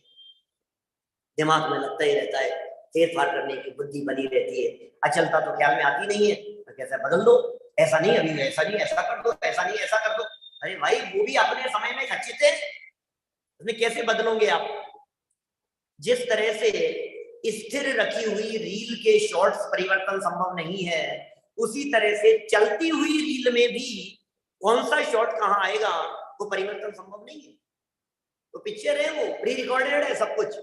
दिमाग में लगता ही रहता है, फेर फार करने की बुद्धि बनी रहती है। अचलता तो ख्याल में आती नहीं है, तो कैसे बदल दो, ऐसा नहीं अभी ऐसा नहीं ऐसा कर दो, ऐसा नहीं ऐसा कर दो। अरे भाई वो भी अपने समय में खच्चित थे, उसमें कैसे बदलोगे आप? जिस तरह से स्थिर रखी हुई रील के शॉर्ट्स परिवर्तन संभव नहीं है, उसी तरह से चलती हुई रील में भी कौन सा शॉट कहाँ आएगा वो परिवर्तन संभव नहीं है। तो पिक्चर है, वो प्री रिकॉर्डेड है, सब कुछ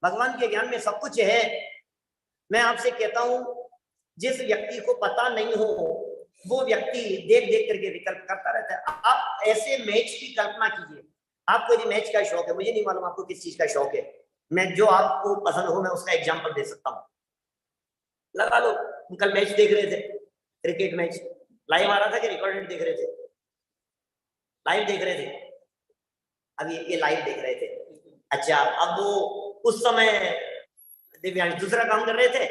भगवान के ज्ञान में सब कुछ है। मैं आपसे कहता हूं, जिस व्यक्ति को पता नहीं हो वो व्यक्ति देख देख करके विकल्प करता रहता है। आप ऐसे मैच की कल्पना कीजिए, आपको यदि मैच का शौक है, मुझे नहीं मालूम आपको किस चीज का शौक है, मैं जो आपको पसंद हो मैं उसका एग्जांपल दे सकता हूँ। लगा लो कल मैच देख रहे थे, क्रिकेट मैच लाइव आ रहा था कि रिकॉर्डेड देख रहे थे? लाइव देख रहे थे, अब ये लाइव देख रहे थे। अच्छा, अब वो उस समय दिव्यांश दूसरा काम कर रहे थे,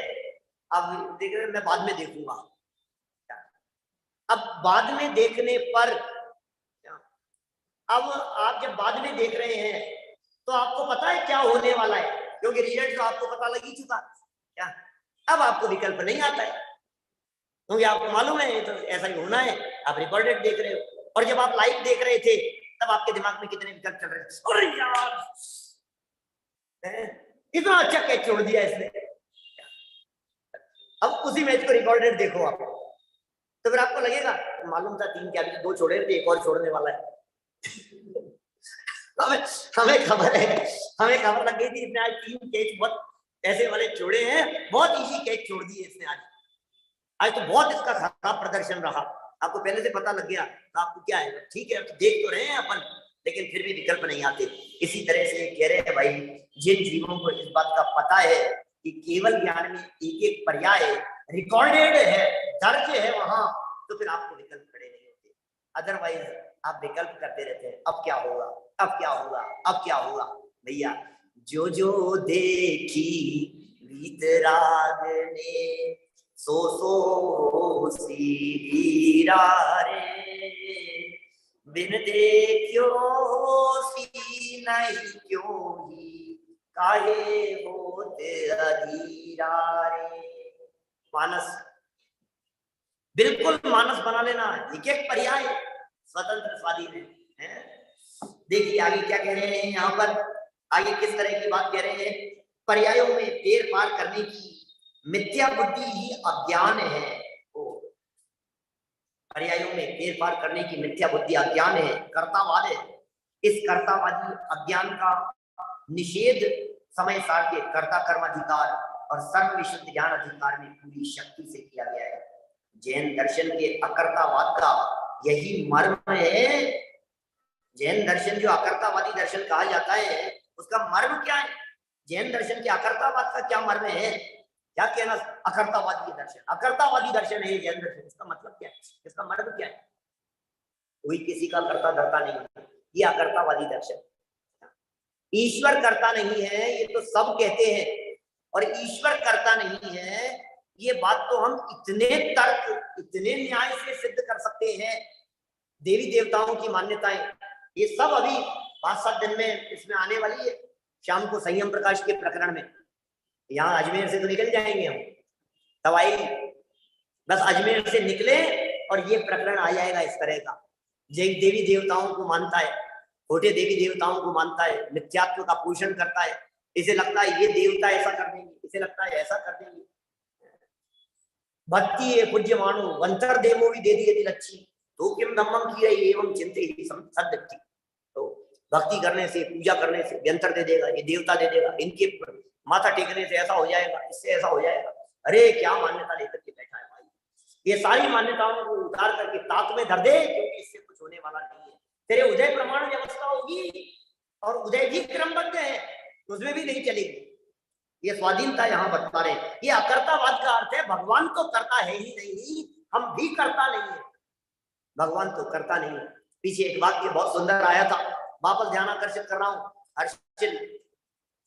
अब देख रहे मैं बाद में देखूंगा। अब बाद में देखने पर, अब आप जब बाद में देख रहे हैं तो आपको पता है क्या होने वाला है, क्योंकि रिजल्ट तो आपको पता लग ही चुका क्या। अब आपको विकल्प नहीं आता है, क्योंकि आपको मालूम है तो ऐसा ही होना है, आप रिकॉर्डेड देख रहे हो। और जब आप लाइव देख रहे थे तब आपके दिमाग में कितने विकल्प चल रहे थे, अरे यार इतना अच्छा कैच छोड़ दिया इसने। अब उसी मैच को रिकॉर्डेड देखो आप, तो फिर आपको लगेगा मालूम था 3 क्या, 2 छोड़े थे, एक और छोड़ने वाला है। हमें खबर है, हमें खबर लग गई थी इसने आज 3 कैच बहुत ऐसे वाले छोड़े हैं, बहुत इजी कैच छोड़ दिए इसने आज तो बहुत इसका खराब प्रदर्शन रहा। आपको पहले से पता लग गया तो आपको क्या है, ठीक है देख तो रहे हैं अपन, लेकिन फिर भी विकल्प नहीं आते। इसी तरह से कह रहे हैं भाई, जिन जीवों को इस बात का पता है कि केवल ज्ञान में एक एक पर्याय रिकॉर्डेड है, दर्ज है वहां, तो फिर आपको विकल्प खड़े नहीं होते। अदरवाइज आप विकल्प करते रहते हैं, अब क्या होगा, अब क्या होगा, अब क्या होगा। भैया जो जो देखी वीतराग ने सो सो सीरा रे, बिन देखियो सी नहीं क्यों ही काहे होते अधीरा रे। मानस, बिल्कुल मानस बना लेना, एक एक पर्याय स्वतंत्र स्वाधीन है। देखिए आगे क्या कह रहे हैं यहाँ पर, आगे किस तरह की बात कह रहे हैं। पर्यायों में फेर पार करने की मिथ्या बुद्धि ही अज्ञान है। पर्यायों में फेर पार करने की मिथ्या बुद्धि अज्ञान है, कर्तावाद है। इस कर्तावादी अज्ञान का निषेध समय सार के कर्ता कर्म अधिकार और सर्वविशुद्ध ज्ञान अधिकार में पूरी शक्ति से किया गया है। जैन दर्शन के अकर्तावाद का यही मर्म है। जैन दर्शन जो अकर्तावादी दर्शन कहा जाता है, उसका मर्म क्या है? जैन दर्शन के अकर्तावाद का क्या मर्म है? क्या कहना अकर्तावादी दर्शन, अकर्तावादी दर्शन है जैन दर्शन, इसका मतलब क्या है? इसका मर्म क्या है? कोई किसी का कर्ता धर्ता नहीं है, ये अकर्तावादी दर्शन। ईश्वर कर्ता नहीं है ये तो सब कहते हैं, और ईश्वर कर्ता नहीं है ये बात तो हम इतने तर्क इतने न्याय से सिद्ध कर सकते हैं। देवी देवताओं की मान्यताएं ये सब अभी 5-7 दिन में इसमें आने वाली है, शाम को संयम प्रकाश के प्रकरण में। यहाँ अजमेर से तो निकल जाएंगे हम, तवाई बस अजमेर से निकले और ये प्रकरण आ जाएगा इस तरह का। देवी देवताओं को मानता है, खोटे देवी देवताओं को मानता है, मिथ्यात्व का पोषण करता है, इसे लगता है ये देवता ऐसा कर देंगे, इसे लगता है ऐसा कर देंगे। भक्ति है पूज्य मानो वंतर देवो भी दे दिए लच्छी तो किम धम्मम की रही एवं चिंते ही सद्यक्ति। तो भक्ति करने से, पूजा करने से व्यंतर दे देगा, ये देवता दे देगा, इनके माथा टेकने से ऐसा हो जाएगा, इससे ऐसा हो जाएगा। अरे क्या मान्यता लेकर के बैठा है भाई, ये सारी मान्यताओं को उतार करके ताक में धर दे, क्योंकि इससे कुछ होने वाला नहीं है। तेरे उदय प्रमाण व्यवस्था होगी और उदय भी क्रमबद्ध है, उसमें भी नहीं चलेगी। ये स्वाधीनता यहाँ बता रहे हैं। ये अकर्तावाद का अर्थ है भगवान तो करता है ही नहीं, हम भी करता नहीं है, भगवान तो करता नहीं है। पीछे एक वाक्य बहुत सुंदर आया था, वापस ध्यान आकर्षित कर रहा हूँ हर्षिल,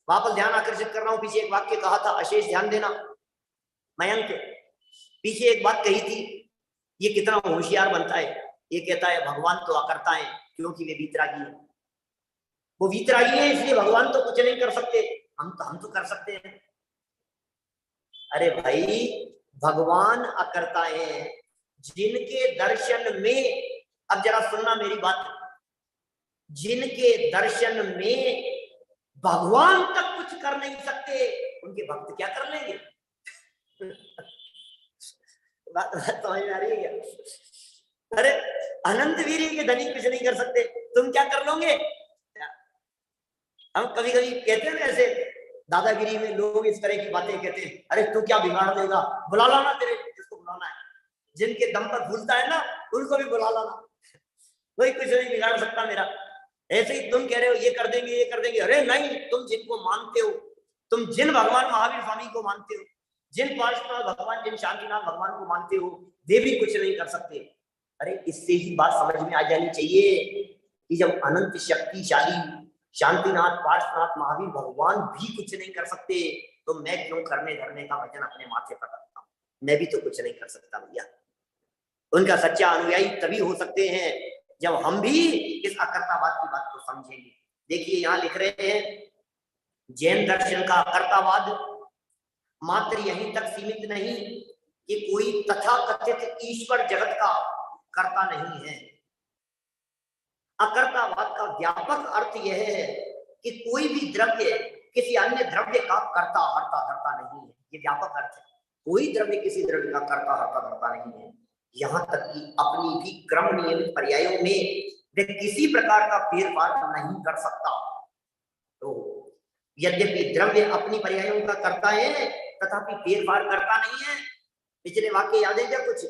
वापस ध्यान आकर्षित कर रहा हूँ। पीछे एक वाक्य कहा था, अशेष ध्यान देना मयंक, पीछे एक बात कही थी, ये कितना होशियार बनता है। ये कहता है भगवान तो अकर्ता है क्योंकि वे वीतरागी है, वो वीतरागी है इसलिए भगवान तो कुछ नहीं कर सकते, हम तो कर सकते हैं। अरे भाई भगवान अकर्ता है जिनके दर्शन में, अब जरा सुनना मेरी बात, जिनके दर्शन में भगवान तक कुछ कर नहीं सकते उनके भक्त क्या कर लेंगे? बात समझ में आ रही है क्या? अरे अनंत वीर्य के धनी कुछ नहीं कर सकते, तुम क्या कर लोगे? हम कभी कभी कहते हैं ना ऐसे दादागिरी में लोग इस तरह की बातें कहते हैं, अरे तू क्या बिगाड़ देगा, बुला लाना तेरे जिसको बुलाना है, जिनके दम पर भूलता है ना उनको भी बुला लाना, कोई कुछ नहीं बिगाड़ सकता मेरा। ऐसे ही तुम कह रहे हो ये कर देंगे ये कर देंगे, अरे नहीं, तुम जिनको मानते हो, तुम जिन भगवान महावीर स्वामी को मानते हो, जिन पार्श्वनाथ भगवान, जिन शांतिनाथ भगवान को मानते हो, वे भी कुछ नहीं कर सकते। अरे इससे ही बात समझ में आ जानी चाहिए कि जब अनंत शक्तिशाली शांतिनाथ पार्श्वनाथ महावीर भगवान भी कुछ नहीं कर सकते, तो मैं क्यों करने धरने का वजन अपने माथे पर रखता हूं? मैं भी तो कुछ नहीं कर सकता भैया। उनका सच्चा अनुयायी तभी हो सकते हैं जब हम भी इस अकर्तावाद की बात को समझेंगे। देखिए यहाँ लिख रहे हैं, जैन दर्शन का अकर्तावाद मात्र यहीं तक सीमित नहीं कि कोई तथाकथित ईश्वर जगत का कर्ता नहीं है। अकर्तावाद का व्यापक अर्थ यह है कि कोई भी द्रव्य किसी अन्य द्रव्य का कर्ता हर्ता धर्ता नहीं है। ये व्यापक अर्थ है, कोई द्रव्य किसी द्रव्य का कर्ता हर्ता धर्ता नहीं है। यहाँ तक कि अपनी भी क्रम नियमित पर्यायों में वे किसी प्रकार का फेरफार नहीं कर सकता। तो यद्यपि द्रव्य अपनी पर्यायों का करता है तथापि फेरफार करता नहीं है। पिछले वाक्य याद है क्या कुछ?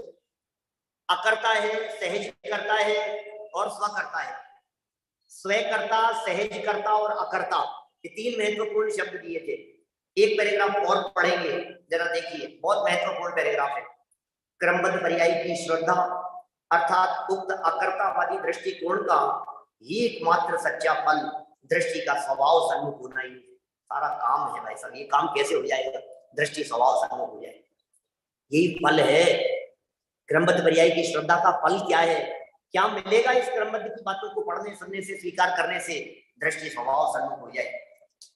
अकर्ता है, सहज करता है और स्व करता है। स्वकर्ता, सहज करता और अकर्ता, ये 3 महत्वपूर्ण शब्द दिए थे। एक पैराग्राफ और पढ़ेंगे, जरा देखिए, बहुत महत्वपूर्ण पैराग्राफ है। क्रमबद्ध पर्याय की श्रद्धा अर्थात उक्त अकर्तावादी दृष्टिकोण का ही एकमात्र सच्चा फल दृष्टि का स्वभाव सन्मुख होना ही सारा काम है। भाई साहब ये काम कैसे हो जाएगा? दृष्टि स्वभाव सन्मुख हो जाए, यही फल है। क्रमबद्ध पर्याय की श्रद्धा का फल क्या है? क्या मिलेगा इस क्रमबद्ध की बातों को पढ़ने सुनने से, स्वीकार करने से? दृष्टि स्वभाव सन्मुख हो जाए।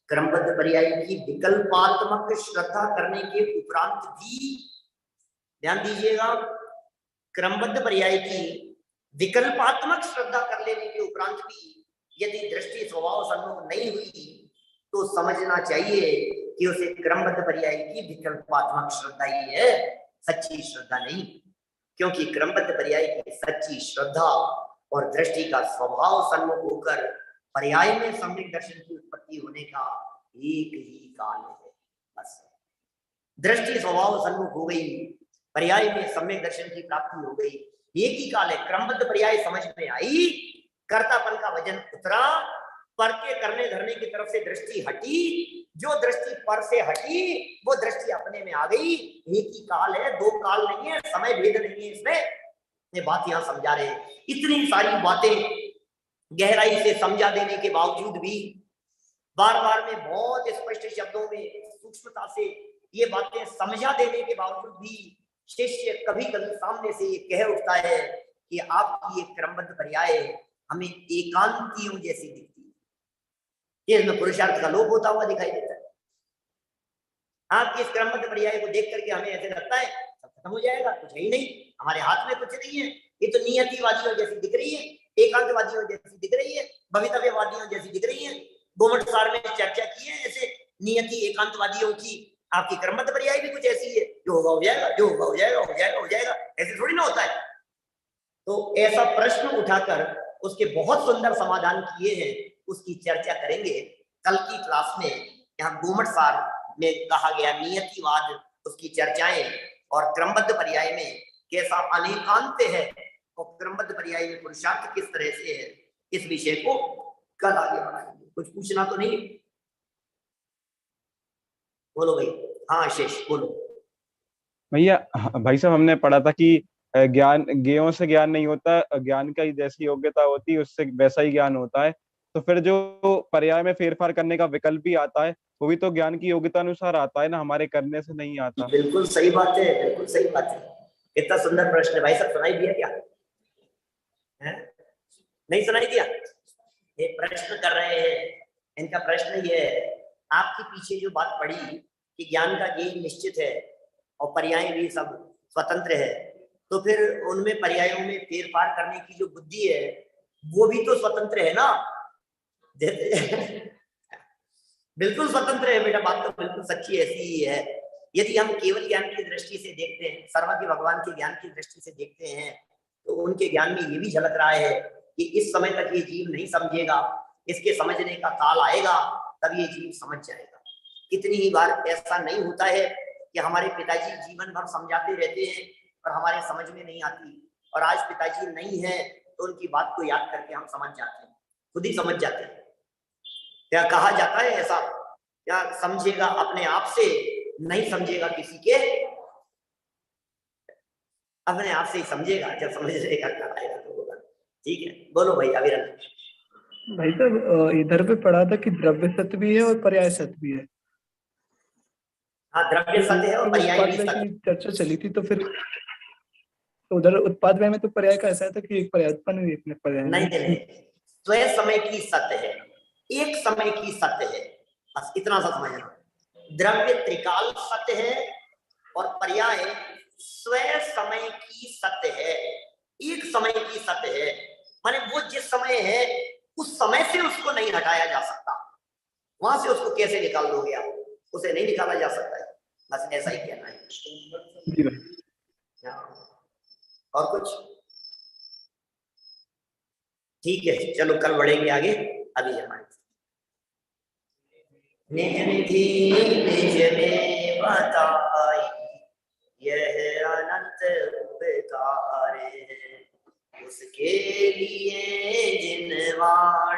क्रमबद्ध पर्याय की विकल्पात्मक श्रद्धा करने के उपरांत भी, ध्यान दीजिएगा, क्रमबद्ध पर्याय की विकल्पात्मक श्रद्धा कर लेने के उपरांत भी यदि दृष्टि स्वभाव सन्मुख नहीं हुई तो समझना चाहिए कि उसे क्रमबद्ध पर्याय की विकल्पात्मक श्रद्धा ही है, सच्ची श्रद्धा नहीं। क्योंकि क्रमबद्ध पर्याय की सच्ची श्रद्धा और दृष्टि का स्वभाव सन्मुख होकर पर्याय में सम्यक दर्शन की उत्पत्ति होने का एक ही काल है। बस दृष्टि स्वभाव सन्मुख हो गई, पर्याय में सम्यक दर्शन की प्राप्ति हो गई, एक ही काल है। क्रमबद्ध पर्याय समझ में आई, कर्तापन का वजन उतरा, पर के करने धरने की तरफ से दृष्टि हटी, जो दृष्टि पर से हटी वो दृष्टि अपने में आ गई। एक ही काल है, दो काल नहीं है, समय भेद नहीं है इसमें। ये बात यहां समझा रहे हैं। इतनी सारी बातें गहराई से समझा देने के बावजूद भी, बार बार में बहुत स्पष्ट शब्दों में सूक्ष्मता से ये बातें समझा देने के बावजूद भी शिष्य कभी कभी सामने से ये कह उठता है कि आपकी ये क्रमबद्ध पर्याय हमें एकांतियों जैसी दिखती है, इसमें पुरुषार्थ का लोप होता हुआ दिखाई देता है। आपकी इस क्रमबद्ध पर्याय को देख करके हमें ऐसे लगता है सब खत्म हो जाएगा, कुछ है ही नहीं, हमारे हाथ में कुछ नहीं है, ये तो नियतिवादियों जैसी दिख रही है, एकांतवादियों जैसी दिख रही है, भवितव्यवादियों जैसी दिख रही है। गोमट सार में चर्चा की है ऐसे नियति एकांतवादियों की। आपकी क्रमबद्ध पर्याय भी कुछ ऐसी है, जो होगा हो जाएगा, जो होगा हो जाएगा, हो जाएगा हो जाएगा, ऐसे थोड़ी ना होता है। तो ऐसा प्रश्न उठाकर उसके बहुत सुंदर समाधान किए हैं, उसकी चर्चा करेंगे कल की क्लास में। यहाँ गोमट सार में कहा गया नियतिवाद, उसकी चर्चाएं, और क्रमबद्ध पर्याय में कैसा अनेकांत है और क्रमबद्ध पर्याय में पुरुषार्थ किस तरह से है, इस विषय को कल आगे बढ़ाएंगे। कुछ पूछना तो नहीं? बोलो भाई। हाँ आशीष बोलो। भैया, भाई साहब, हमने पढ़ा था कि ज्ञान ज्ञेयों से ज्ञान नहीं होता, ज्ञान का ही जैसी योग्यता होती है उससे वैसा ही ज्ञान होता है। तो फिर जो पर्याय में फेरफार करने का विकल्प भी आता है, वो भी तो ज्ञान की योग्यता अनुसार आता है ना, हमारे करने से नहीं आता। बिल्कुल सही बात है, बिल्कुल सही बात है। कितना सुंदर प्रश्न है भाई साहब, सुनाई दिया क्या है? नहीं सुनाई दिया? ये प्रश्न कर रहे हैं, इनका प्रश्न ये है, आपके पीछे जो बात पड़ी कि ज्ञान का ज्ञेय निश्चित है और पर्याय भी सब स्वतंत्र है, तो फिर उनमें पर्यायों में फेरफार करने की जो बुद्धि है वो भी तो स्वतंत्र है ना। बिल्कुल स्वतंत्र है बेटा, बात तो बिल्कुल सच्ची ऐसी ही है। यदि हम केवल ज्ञान की दृष्टि से देखते हैं, सर्वज्ञ भगवान के ज्ञान की दृष्टि से देखते हैं, तो उनके ज्ञान में ये भी झलक रहा है कि इस समय तक ये जीव नहीं समझेगा, इसके समझने का काल आएगा तब ये जीव समझ जाएगा। कितनी ही बार ऐसा नहीं होता है कि हमारे पिताजी जीवन भर समझाते रहते हैं और हमारे समझ में नहीं आती, और आज पिताजी नहीं है तो उनकी बात को याद करके हम समझ जाते हैं, खुद ही समझ जाते हैं। क्या कहा जाता है ऐसा, क्या समझेगा अपने आप से, नहीं समझेगा किसी के, अपने आप से ही समझेगा, जब समझने का काल आएगा तो होगा। ठीक है, बोलो भाई अविरल। भाई साहब, इधर पे पढ़ा था कि द्रव्य सत्य भी है और पर्याय सत्य भी है। हाँ, द्रव्य सत्य है और पर्याय भी उत्पाद सत्य। की चर्चा चली थी, तो फिर तो उधर उत्पाद में तो पर्याय का ऐसा था कि एक पर्याय उत्पन्न हुई, एक पर्याय नहीं नहीं, स्वयं समय की सत्य है, एक समय की सत्य है, बस इतना सा समझना। द्रव्य त्रिकाल सत्य है और पर्याय स्वयं समय की सत्य है, एक समय की सत्य है। माने वो जिस समय है उस समय से उसको नहीं हटाया जा सकता, वहां से उसको कैसे निकाल दोगे आप, उसे नहीं निकाला जा सकता है, बस ऐसा ही कहना है। और कुछ? ठीक है, चलो कल बढ़ेंगे आगे। अभी हमारे निज निधि निज में बताई, यह अनंत उपकारे, उसके लिए जिनवाण